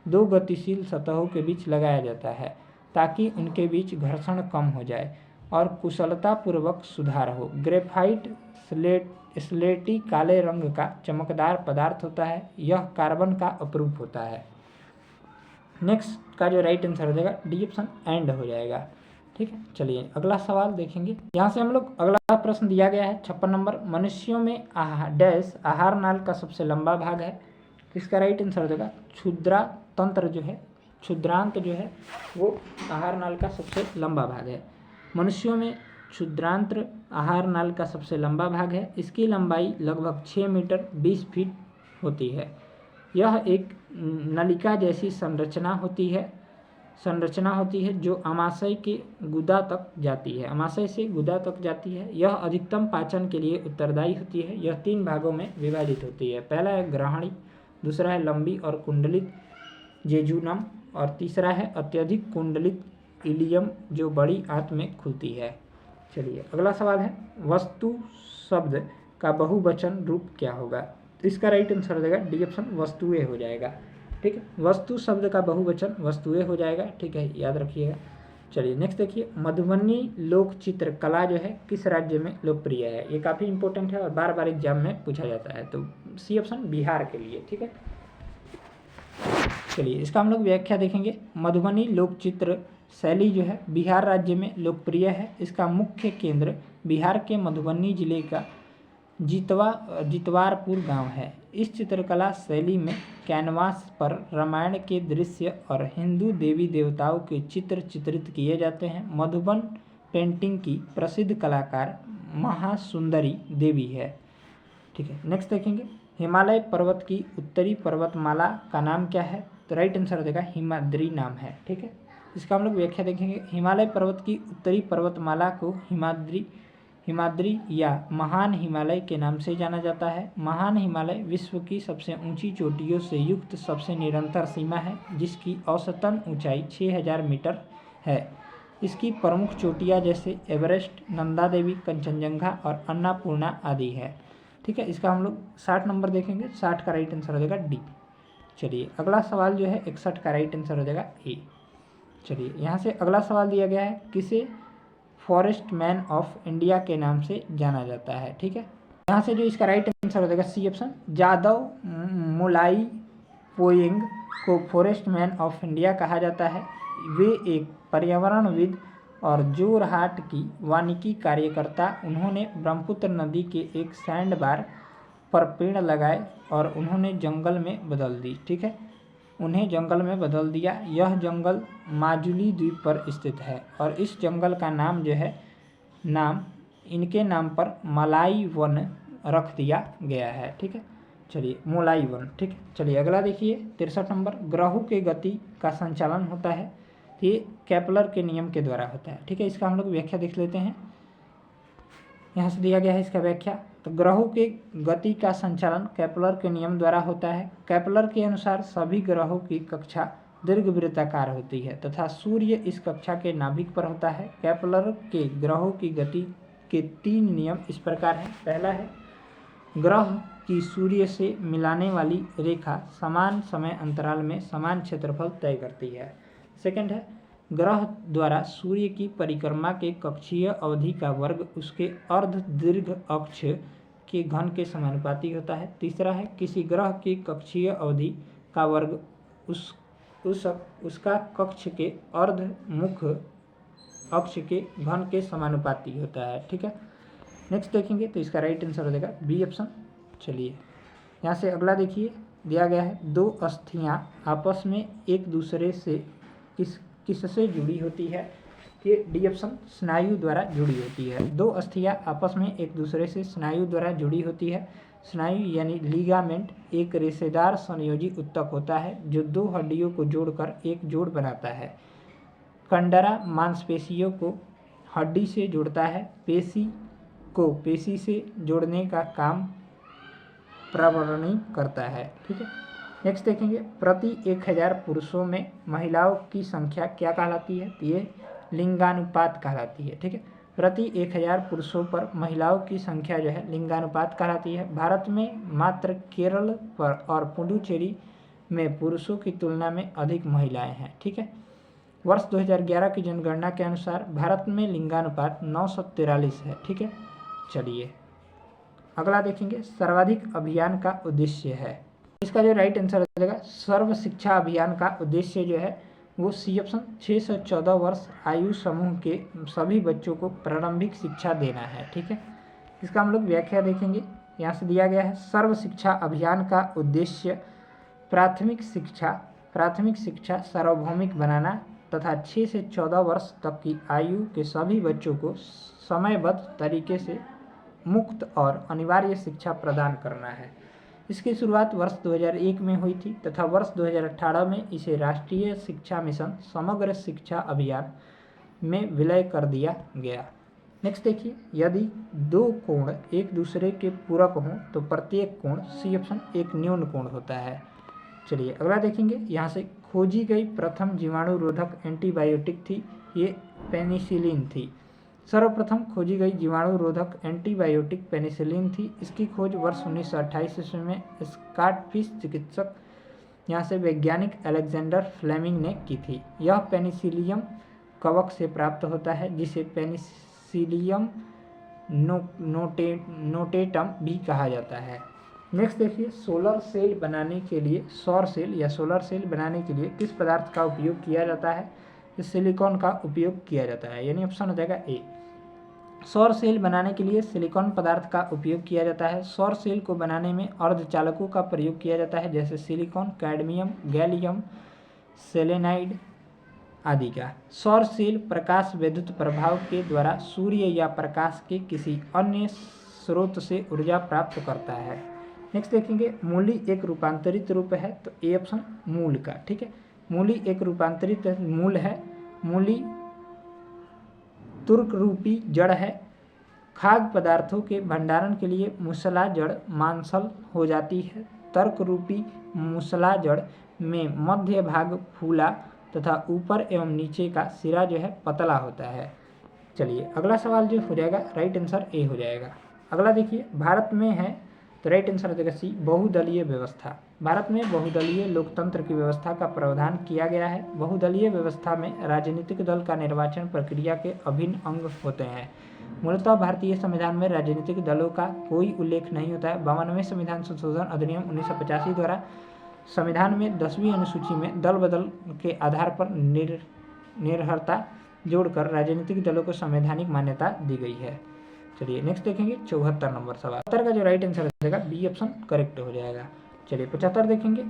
दो गतिशील सतहों के बीच लगाया जाता है ताकि उनके बीच घर्षण कम हो जाए और कुशलतापूर्वक सुधार हो। ग्रेफाइट स्लेटी काले रंग का चमकदार पदार्थ होता है। यह कार्बन का अपरूप होता है। नेक्स्ट का जो राइट आंसर हो जाएगा डी ऑप्शन एंड हो जाएगा। ठीक है। चलिए अगला सवाल देखेंगे। यहाँ से हम लोग अगला प्रश्न दिया गया है 56 नंबर। मनुष्यों में डैश आहार नाल का सबसे लंबा भाग है। इसका राइट आंसर हो जाएगा क्षुद्रातंत्र जो है, क्षुद्रांत जो है वो आहार नाल का सबसे लंबा भाग है। मनुष्यों में क्षुद्रांत्र आहार नाल का सबसे लंबा भाग है। इसकी लंबाई लगभग 6 मीटर 20 फीट होती है। यह एक नलिका जैसी संरचना होती है जो अमाशय के गुदा तक जाती है, अमाशय से गुदा तक जाती है। यह अधिकतम पाचन के लिए उत्तरदायी होती है। यह 3 भागों में विभाजित होती है। पहला है ग्रहणी, दूसरा है लंबी और कुंडलित जेजुनम और तीसरा है अत्यधिक कुंडलित इलियम जो बड़ी आंत में खुलती है। चलिए अगला सवाल है वस्तु शब्द का बहुवचन रूप क्या होगा? तो इसका राइट आंसर हो जाएगा डी ऑप्शन वस्तुएं हो जाएगा। ठीक है। वस्तु शब्द का बहुवचन वस्तुएं हो जाएगा। ठीक है, याद रखिएगा। चलिए नेक्स्ट देखिए, मधुबनी लोक चित्र कला जो है किस राज्य में लोकप्रिय है? ये काफ़ी इंपॉर्टेंट है और बार बार एग्जाम में पूछा जाता है। तो सी ऑप्शन बिहार के लिए। ठीक है। चलिए इसका हम लोग व्याख्या देखेंगे। मधुबनी लोक चित्र शैली जो है बिहार राज्य में लोकप्रिय है। इसका मुख्य केंद्र बिहार के मधुबनी जिले का जितवारपुर गांव है। इस चित्रकला शैली में कैनवास पर रामायण के दृश्य और हिंदू देवी देवताओं के चित्र चित्रित किए जाते हैं। मधुबन पेंटिंग की प्रसिद्ध कलाकार महासुंदरी देवी है। ठीक है। नेक्स्ट देखेंगे, हिमालय पर्वत की उत्तरी पर्वतमाला का नाम क्या है? तो राइट आंसर हो जाएगा हिमाद्री नाम है। ठीक है। इसका हम लोग व्याख्या देखेंगे। हिमालय पर्वत की उत्तरी पर्वतमाला को हिमाद्री या महान हिमालय के नाम से जाना जाता है। महान हिमालय विश्व की सबसे ऊंची चोटियों से युक्त सबसे निरंतर सीमा है जिसकी औसतन ऊंचाई 6000 मीटर है। इसकी प्रमुख चोटियां जैसे एवरेस्ट, नंदा देवी, कंचनजंगा और अन्नपूर्णा आदि है। ठीक है। इसका हम लोग 60 नंबर देखेंगे। 60 का राइट आंसर हो जाएगा डी। चलिए अगला सवाल जो है 61 का राइट आंसर हो जाएगा ए। चलिए यहाँ से अगला सवाल दिया गया है, किसे फॉरेस्ट मैन ऑफ इंडिया के नाम से जाना जाता है? ठीक है। यहाँ से जो इसका राइट आंसर हो जाएगा सी ऑप्शन, जादव मोलाई पोइंग को फॉरेस्ट मैन ऑफ इंडिया कहा जाता है। वे एक पर्यावरणविद और जोरहाट की वानिकी कार्यकर्ता। उन्होंने ब्रह्मपुत्र नदी के एक सैंड बार पर पेड़ लगाए और उन्होंने जंगल में बदल दी। ठीक है, उन्हें जंगल में बदल दिया। यह जंगल माजुली द्वीप पर स्थित है और इस जंगल का नाम जो है इनके नाम पर मलाई वन रख दिया गया है। ठीक है। चलिए मोलाई वन। ठीक है। चलिए अगला देखिए 63 नंबर, ग्रहों के गति का संचालन होता है। ये केपलर के नियम के द्वारा होता है। ठीक है। इसका हम लोग व्याख्या देख लेते हैं। यहाँ से दिया गया है इसका व्याख्या। तो ग्रहों के गति का संचालन केपलर के नियम द्वारा होता है। केपलर के अनुसार सभी ग्रहों की कक्षा दीर्घवृत्ताकार होती है तथा सूर्य इस कक्षा के नाभिक पर होता है। केपलर के ग्रहों की गति के 3 नियम इस प्रकार हैं। पहला है, ग्रह की सूर्य से मिलाने वाली रेखा समान समय अंतराल में समान क्षेत्रफल तय करती है। सेकंड है, ग्रह द्वारा सूर्य की परिक्रमा के कक्षीय अवधि का वर्ग उसके अर्ध दीर्घ अक्ष के घन के समानुपाती होता है। तीसरा है, किसी ग्रह की कक्षीय अवधि का वर्ग उसका कक्ष के अर्ध मुख अक्ष के घन के समानुपाती होता है। ठीक है। नेक्स्ट देखेंगे तो इसका राइट आंसर हो जाएगा बी ऑप्शन। चलिए यहाँ से अगला देखिए, दिया गया है 2 अस्थियां आपस में एक दूसरे से किससे जुड़ी होती है? ये डी ऑप्शन स्नायु द्वारा जुड़ी होती है। 2 अस्थियां आपस में एक दूसरे से स्नायु द्वारा जुड़ी होती है। स्नायु यानी लिगामेंट एक रेशेदार संयोजी ऊतक होता है जो 2 हड्डियों को जोड़कर एक जोड़ बनाता है। कंडरा मांसपेशियों को हड्डी से जोड़ता है। पेशी को पेशी से जोड़ने का काम प्रवरणी करता है। ठीक है। नेक्स्ट देखेंगे प्रति 1000 पुरुषों में महिलाओं की संख्या क्या कहलाती है, तो ये लिंगानुपात कहलाती है। ठीक है, प्रति 1000 पुरुषों पर महिलाओं की संख्या जो है लिंगानुपात कहलाती है। भारत में मात्र केरल पर और पुडुचेरी में पुरुषों की तुलना में अधिक महिलाएं हैं। ठीक है, वर्ष 2011 की जनगणना के अनुसार भारत में लिंगानुपात 943 है। ठीक है, चलिए अगला देखेंगे सर्वाधिक अभियान का उद्देश्य है। इसका जो राइट आंसर हो जाएगा सर्व शिक्षा अभियान का उद्देश्य जो है वो सी ऑप्शन 6 से 14 वर्ष आयु समूह के सभी बच्चों को प्रारंभिक शिक्षा देना है। ठीक है, इसका हम लोग व्याख्या देखेंगे। यहाँ से दिया गया है सर्व शिक्षा अभियान का उद्देश्य प्राथमिक शिक्षा सार्वभौमिक बनाना तथा 6 से 14 वर्ष तक की आयु के सभी बच्चों को समयबद्ध तरीके से मुक्त और अनिवार्य शिक्षा प्रदान करना है। इसकी शुरुआत वर्ष 2001 में हुई थी तथा वर्ष 2018 में इसे राष्ट्रीय शिक्षा मिशन समग्र शिक्षा अभियान में विलय कर दिया गया। नेक्स्ट देखिए, यदि दो कोण एक दूसरे के पूरक हों तो प्रत्येक कोण सी ऑप्शन एक न्यून कोण होता है। चलिए अगला देखेंगे। यहाँ से खोजी गई प्रथम जीवाणुरोधक एंटीबायोटिक थी, ये पेनिसिलिन थी। सर्वप्रथम खोजी गई जीवाणुरोधक एंटीबायोटिक पेनिसिलिन थी। इसकी खोज वर्ष 1928 ईस्वी में स्कॉटिश चिकित्सक यहाँ से वैज्ञानिक अलेक्जेंडर फ्लेमिंग ने की थी। यह पेनिसिलियम कवक से प्राप्त होता है जिसे पेनिसिलियम नोटेटम भी कहा जाता है। नेक्स्ट देखिए, सोलर सेल बनाने के लिए सौर सेल बनाने के लिए किस पदार्थ का उपयोग किया जाता है, सिलिकॉन का उपयोग किया जाता है, यानी ऑप्शन हो जाएगा ए। सौर सेल बनाने के लिए सिलिकॉन पदार्थ का उपयोग किया जाता है। सौर सेल को बनाने में अर्धचालकों का प्रयोग किया जाता है जैसे सिलिकॉन, कैडमियम, गैलियम, सेलेनाइड आदि का। सौर सेल प्रकाश विद्युत प्रभाव के द्वारा सूर्य या प्रकाश के किसी अन्य स्रोत से ऊर्जा प्राप्त करता है। नेक्स्ट देखेंगे, मूली एक रूपांतरित रूप है, तो ए ऑप्शन मूल का। ठीक है, मूली एक रूपांतरित मूल है। मूली तुर्क रूपी जड़ है। खाद्य पदार्थों के भंडारण के लिए मूसला जड़ मांसल हो जाती है। तर्क रूपी मूसला जड़ में मध्य भाग फूला तथा ऊपर एवं नीचे का सिरा जो है पतला होता है। चलिए अगला सवाल जो हो जाएगा राइट आंसर ए हो जाएगा। अगला देखिए, भारत में है तो राइट आंसर हो जाएगा सी, बहुदलीय व्यवस्था। भारत में बहुदलीय लोकतंत्र की व्यवस्था का प्रावधान किया गया है। बहुदलीय व्यवस्था में राजनीतिक दल का निर्वाचन प्रक्रिया के अभिन्न अंग होते हैं। मूलतः भारतीय संविधान में राजनीतिक दलों का कोई उल्लेख नहीं होता है। 52वें संविधान संशोधन अधिनियम 1985 द्वारा संविधान में 10वीं अनुसूची में दल बदल के आधार पर निर्भरता जोड़कर राजनीतिक दलों को संवैधानिक मान्यता दी गई है। चलिए नेक्स्ट देखेंगे 74 नंबर सवाल। 74 का जो राइट आंसर हो जाएगा बी ऑप्शन करेक्ट हो जाएगा। चलिए 75 देखेंगे,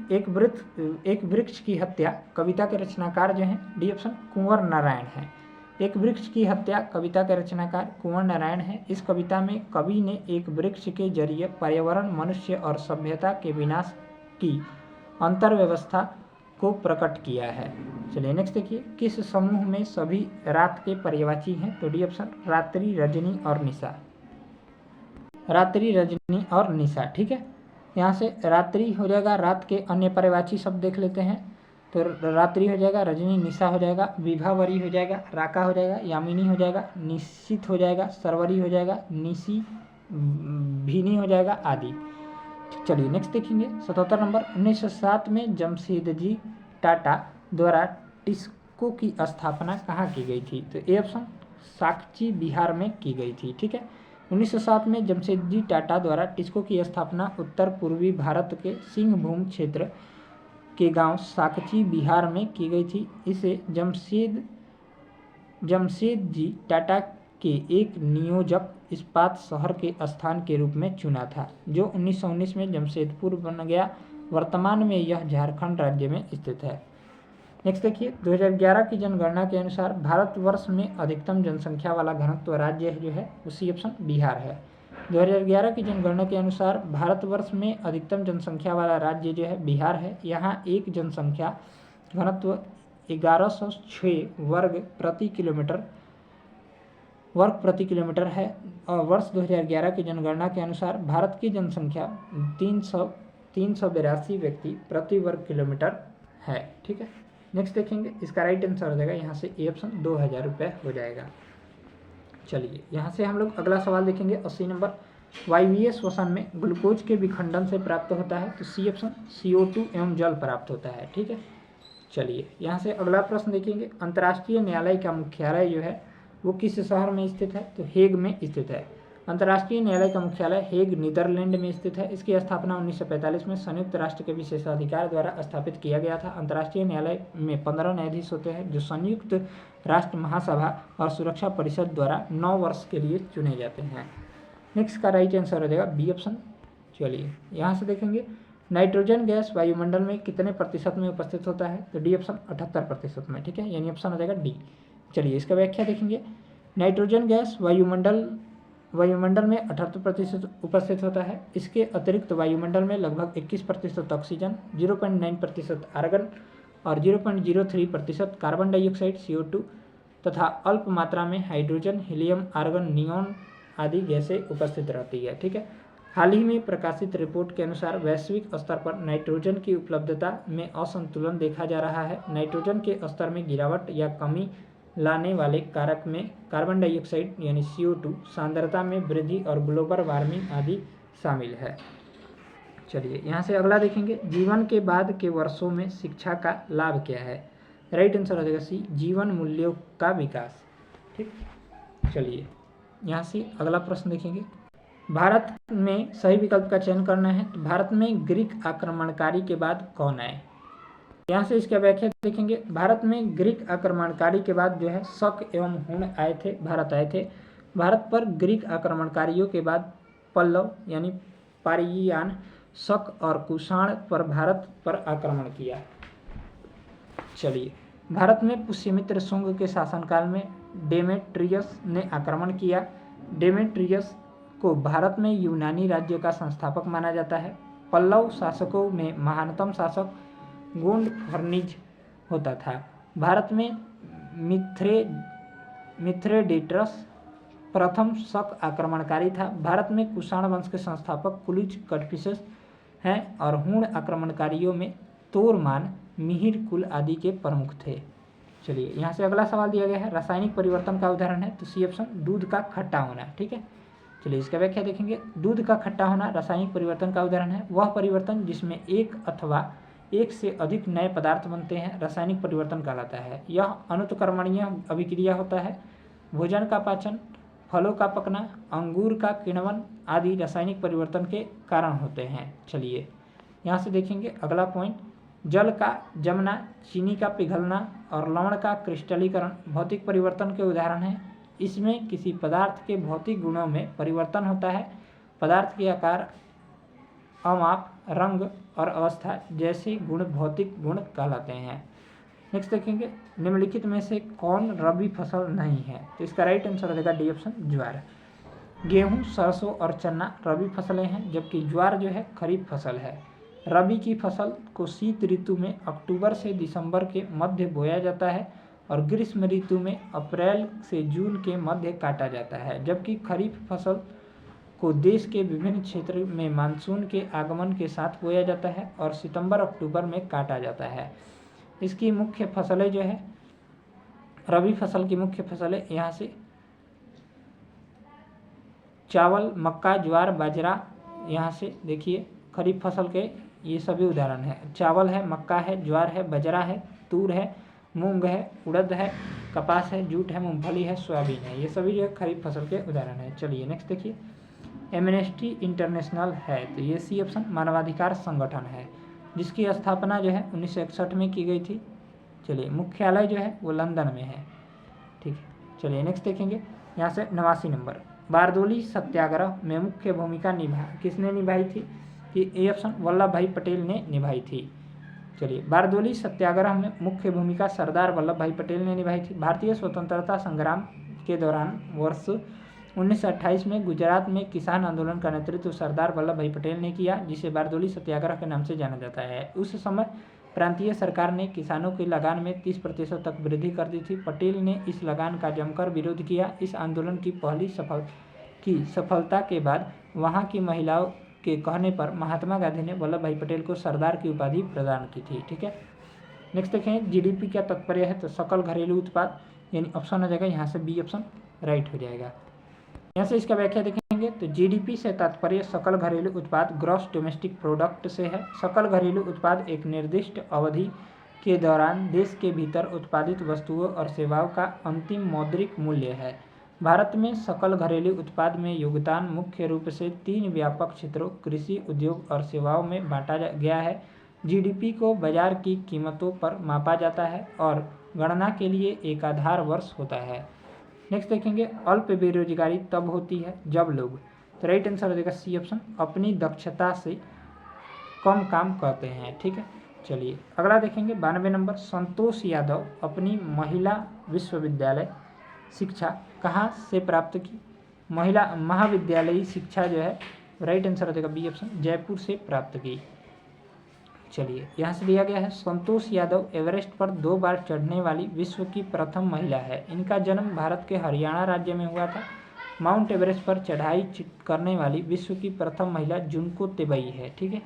एक वृक्ष की हत्या कविता के रचनाकार जो हैं डी ऑप्शन कुंवर नारायण है। एक वृक्ष की हत्या कविता के रचनाकार कुंवर नारायण है। इस कविता में कवि ने एक वृक्ष के जरिए पर्यावरण, मनुष्य और सभ्यता के विनाश की अंतर व्यवस्था को प्रकट किया है। चलिए नेक्स्ट देखिए, किस समूह में सभी रात के पर्यवाची हैं, तो डी ऑप्शन रात्रि, रजनी और निशा। रात्रि, रजनी और निशा। ठीक है, यहाँ से रात्रि हो जाएगा, रात के अन्य पर्यवाची शब्द देख लेते हैं तो रात्रि हो जाएगा, रजनी, निशा हो जाएगा, विभावरी हो जाएगा, राका हो जाएगा, यामिनी हो जाएगा, निश्चित हो जाएगा, सरवरी हो जाएगा, निशी, भीनी हो जाएगा आदि। चलिए नेक्स्ट देखेंगे 77 नंबर। 1907 में जमशेदजी टाटा द्वारा टिस्को की स्थापना कहाँ की गई थी, तो ए ऑप्शन साकची बिहार में की गई थी। ठीक है, 1907 में जमशेदजी टाटा द्वारा टिस्को की स्थापना उत्तर पूर्वी भारत के सिंहभूम क्षेत्र के गांव साकची बिहार में की गई थी। इसे जमशेदजी टाटा के एक नियोजक इस्पात शहर के स्थान के रूप में चुना था, जो 1919 में जमशेदपुर बन गया। वर्तमान में यह झारखंड राज्य में स्थित है। नेक्स्ट देखिए, 2011 की जनगणना के अनुसार भारतवर्ष में अधिकतम जनसंख्या वाला घनत्व राज्य जो है उसी ऑप्शन बिहार है। 2011 की जनगणना के अनुसार भारतवर्ष में अधिकतम जनसंख्या वाला राज्य जो है बिहार है। यहाँ एक जनसंख्या घनत्व 1106 वर्ग प्रति किलोमीटर है और वर्ष 2011 की जनगणना के अनुसार भारत की जनसंख्या 382 व्यक्ति प्रति वर्ग किलोमीटर है। ठीक है, नेक्स्ट देखेंगे, इसका राइट आंसर हो जाएगा यहाँ से ए ऑप्शन 2000 रुपये हो जाएगा। चलिए यहाँ से हम लोग अगला सवाल देखेंगे 80 नंबर, वायवीय श्वसन में ग्लूकोज के विखंडन से प्राप्त होता है, तो सी ऑप्शन CO2 एवं जल प्राप्त होता है। ठीक है, चलिए यहाँ से अगला प्रश्न देखेंगे, अंतर्राष्ट्रीय न्यायालय का मुख्यालय जो है वो किस शहर में स्थित है, तो हेग में स्थित है। अंतर्राष्ट्रीय न्यायालय का मुख्यालय हेग नीदरलैंड में स्थित है। इसकी स्थापना 1945 में संयुक्त राष्ट्र के विशेषाधिकार द्वारा स्थापित किया गया था। अंतर्राष्ट्रीय न्यायालय में 15 न्यायाधीश होते हैं जो संयुक्त राष्ट्र महासभा और सुरक्षा परिषद द्वारा 9 वर्ष के लिए चुने जाते हैं। नेक्स्ट का राइट आंसर हो जाएगा बी ऑप्शन। चलिए यहाँ से देखेंगे, नाइट्रोजन गैस वायुमंडल में कितने प्रतिशत में उपस्थित होता है, तो डी ऑप्शन 78% में। ठीक है, यानी ऑप्शन हो जाएगा डी। चलिए इसका व्याख्या देखेंगे, नाइट्रोजन गैस वायुमंडल में 78% उपस्थित होता है। इसके अतिरिक्त वायुमंडल में लगभग 21% ऑक्सीजन, 0.9% आर्गन और 0.03% कार्बन डाइऑक्साइड CO2 तथा अल्प मात्रा में हाइड्रोजन, हीलियम, आर्गन, नियॉन आदि गैसें उपस्थित रहती है। ठीक है, हाल ही में प्रकाशित रिपोर्ट के अनुसार वैश्विक स्तर पर नाइट्रोजन की उपलब्धता में असंतुलन देखा जा रहा है। नाइट्रोजन के स्तर में गिरावट या कमी लाने वाले कारक में कार्बन डाइऑक्साइड यानी CO2, सांद्रता में वृद्धि और ग्लोबल वार्मिंग आदि शामिल है। चलिए यहाँ से अगला देखेंगे, जीवन के बाद के वर्षों में शिक्षा का लाभ क्या है, राइट आंसर हो जाएगा सी, जीवन मूल्यों का विकास। ठीक, चलिए यहाँ से अगला प्रश्न देखेंगे, भारत में सही विकल्प का चयन करना है, तो भारत में ग्रीक आक्रमणकारी के बाद कौन आए। यहाँ से इसका व्याख्या देखेंगे, भारत में ग्रीक आक्रमणकारी के बाद जो है शक एवं हुण आए थे, भारत आए थे। भारत पर ग्रीक आक्रमणकारियों के बाद पल्लव यानी पारियान, शक और कुषाण पर भारत पर आक्रमण किया। चलिए, भारत में पुष्यमित्र शुंग के शासनकाल में डेमेट्रियस ने आक्रमण किया। डेमेट्रियस को भारत में यूनानी राज्य का संस्थापक माना जाता है। पल्लव शासकों में महानतम शासक गुंड फर्निज होता था। भारत में मिथ्रेडेटस प्रथम शक आक्रमणकारी था। भारत में कुषाण वंश के संस्थापक कुलिच कटफिसेस हैं और हुण आक्रमणकारियों में तोरमान, मिहिर कुल आदि के प्रमुख थे। चलिए यहाँ से अगला सवाल दिया गया है, रासायनिक परिवर्तन का उदाहरण है, तो सी ऑप्शन दूध का खट्टा होना। ठीक है, चलिए इसका व्याख्या देखेंगे, दूध का खट्टा होना रासायनिक परिवर्तन का उदाहरण है। वह परिवर्तन जिसमें एक अथवा एक से अधिक नए पदार्थ बनते हैं रासायनिक परिवर्तन कहलाता है। यह अनुत्क्रमणीय अभिक्रिया होता है। भोजन का पाचन, फलों का पकना, अंगूर का किण्वन आदि रासायनिक परिवर्तन के कारण होते हैं। चलिए यहाँ से देखेंगे अगला पॉइंट, जल का जमना, चीनी का पिघलना और लवण का क्रिस्टलीकरण भौतिक परिवर्तन के उदाहरण हैं। इसमें किसी पदार्थ के भौतिक गुणों में परिवर्तन होता है। पदार्थ के आकार, अमाप, रंग और अवस्था जैसे गुण भौतिक गुण कहलाते हैं। नेक्स्ट देखेंगे, निम्नलिखित में से कौन रबी फसल नहीं है, तो इसका राइट आंसर हो जाएगा डी ऑप्शन ज्वार। गेहूं, सरसों और चना रबी फसलें हैं, जबकि ज्वार जो है खरीफ फसल है। रबी की फसल को शीत ऋतु में अक्टूबर से दिसंबर के मध्य बोया जाता है और ग्रीष्म ऋतु में अप्रैल से जून के मध्य काटा जाता है, जबकि खरीफ फसल को देश के विभिन्न क्षेत्र में मानसून के आगमन के साथ बोया जाता है और सितंबर अक्टूबर में काटा जाता है। इसकी मुख्य फसलें जो है, रबी फसल की मुख्य फसलें यहाँ से चावल, मक्का, ज्वार, बाजरा, यहाँ से देखिए खरीफ फसल के ये सभी उदाहरण हैं। चावल है, मक्का है, ज्वार है, बाजरा है, तूर है, मूंग है, उड़द है, कपास है, जूट है, मूंगफली है, सोयाबीन है, ये सभी जो है खरीफ फसल के उदाहरण हैं। चलिए नेक्स्ट देखिए, एमनेस्टी इंटरनेशनल है, तो ये सी ऑप्शन मानवाधिकार संगठन है, जिसकी स्थापना जो है 1961 में की गई थी। चलिए मुख्यालय जो है वो लंदन में है। ठीक है, चलिए नेक्स्ट देखेंगे, यहाँ से 89 नंबर, बारदोली सत्याग्रह में मुख्य भूमिका किसने निभाई थी, कि ए ऑप्शन वल्लभ भाई पटेल ने निभाई थी। चलिए, बारदोली सत्याग्रह में मुख्य भूमिका सरदार वल्लभ भाई पटेल ने निभाई थी। भारतीय स्वतंत्रता संग्राम के दौरान वर्ष 1928 में गुजरात में किसान आंदोलन का नेतृत्व सरदार वल्लभ भाई पटेल ने किया, जिसे बारदोली सत्याग्रह के नाम से जाना जाता है। उस समय प्रांतीय सरकार ने किसानों की लगान में 30% तक वृद्धि कर दी थी। पटेल ने इस लगान का जमकर विरोध किया। इस आंदोलन की पहली सफलता के बाद वहां की महिलाओं के कहने पर महात्मा गांधी ने वल्लभ भाई पटेल को सरदार की उपाधि प्रदान की थी। ठीक है, नेक्स्ट देखें जीडीपी क्या तात्पर्य है, तो सकल घरेलू उत्पाद, यानी ऑप्शन हो जाएगा यहाँ से बी ऑप्शन राइट हो जाएगा। यहाँ से इसका व्याख्या देखेंगे तो जीडीपी से तात्पर्य सकल घरेलू उत्पाद ग्रॉस डोमेस्टिक प्रोडक्ट से है। सकल घरेलू उत्पाद एक निर्दिष्ट अवधि के दौरान देश के भीतर उत्पादित वस्तुओं और सेवाओं का अंतिम मौद्रिक मूल्य है। भारत में सकल घरेलू उत्पाद में योगदान मुख्य रूप से 3 व्यापक क्षेत्रों कृषि, उद्योग और सेवाओं में बांटा गया है। जीडीपी को बाजार की कीमतों पर मापा जाता है और गणना के लिए एक आधार वर्ष होता है। नेक्स्ट देखेंगे अल्प बेरोजगारी तब होती है जब लोग, तो राइट आंसर हो जाएगा सी ऑप्शन, अपनी दक्षता से कम काम करते हैं। ठीक है, चलिए अगला देखेंगे 92 नंबर, संतोष यादव अपनी महिला विश्वविद्यालय शिक्षा कहाँ से प्राप्त की, महिला महाविद्यालयी शिक्षा जो है राइट आंसर हो जाएगा बी ऑप्शन, जयपुर से प्राप्त की। चलिए यहाँ से दिया गया है संतोष यादव एवरेस्ट पर 2 बार चढ़ने वाली विश्व की प्रथम महिला है। इनका जन्म भारत के हरियाणा राज्य में हुआ था। माउंट एवरेस्ट पर चढ़ाई करने वाली विश्व की प्रथम महिला जुनको तेबई है। ठीक है,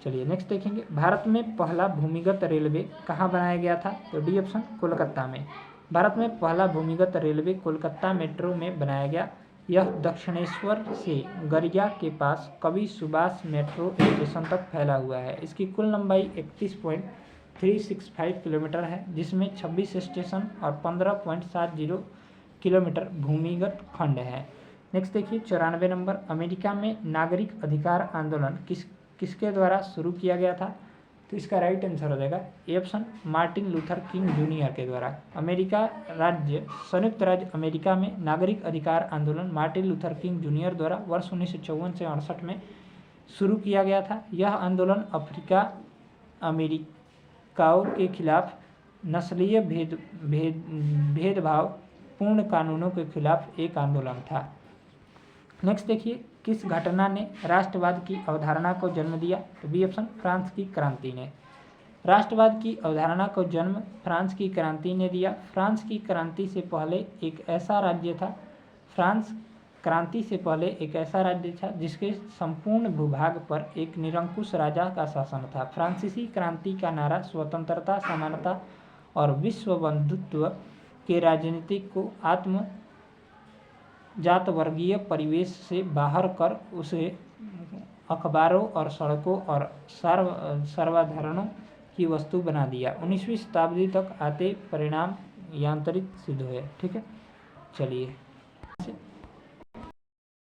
चलिए नेक्स्ट देखेंगे भारत में पहला भूमिगत रेलवे कहाँ बनाया गया था, तो डी ऑप्शन कोलकाता में। भारत में पहला भूमिगत रेलवे कोलकाता मेट्रो में बनाया गया। यह दक्षिणेश्वर से गरिया के पास कवि सुभाष मेट्रो स्टेशन तक फैला हुआ है। इसकी कुल लंबाई 31.365 किलोमीटर है, जिसमें 26 स्टेशन और 15.70 किलोमीटर भूमिगत खंड है। नेक्स्ट देखिए 94 नंबर, अमेरिका में नागरिक अधिकार आंदोलन किसके द्वारा शुरू किया गया था, तो इसका राइट आंसर हो जाएगा A option, Martin Luther king junior के द्वारा। संयुक्त राज्य अमेरिका में नागरिक अधिकार आंदोलन मार्टिन लूथर किंग जूनियर द्वारा वर्ष 1954 से 68 में शुरू किया गया था। यह आंदोलन अमेरिकाओं के खिलाफ नस्लीय भेदभाव पूर्ण कानूनों के खिलाफ एक आंदोलन था। नेक्स्ट देखिए किस घटना ने राष्ट्रवाद की अवधारणा को जन्म दिया, तो बी ऑप्शन, फ्रांस की क्रांति ने। राष्ट्रवाद की अवधारणा को जन्म फ्रांस की क्रांति ने दिया। फ्रांस की क्रांति से पहले एक ऐसा राज्य था जिसके संपूर्ण भूभाग पर एक निरंकुश राजा का शासन था। फ्रांसीसी क्रांति का नारा स्वतंत्रता, समानता और विश्व बंधुत्व के राजनीतिक को आत्म जात वर्गीय परिवेश से बाहर कर उसे अखबारों और सड़कों और सर्वधारणों की वस्तु बना दिया। 19वीं शताब्दी तक आते परिणाम यांत्रिक सिद्ध हुए। ठीक है, चलिए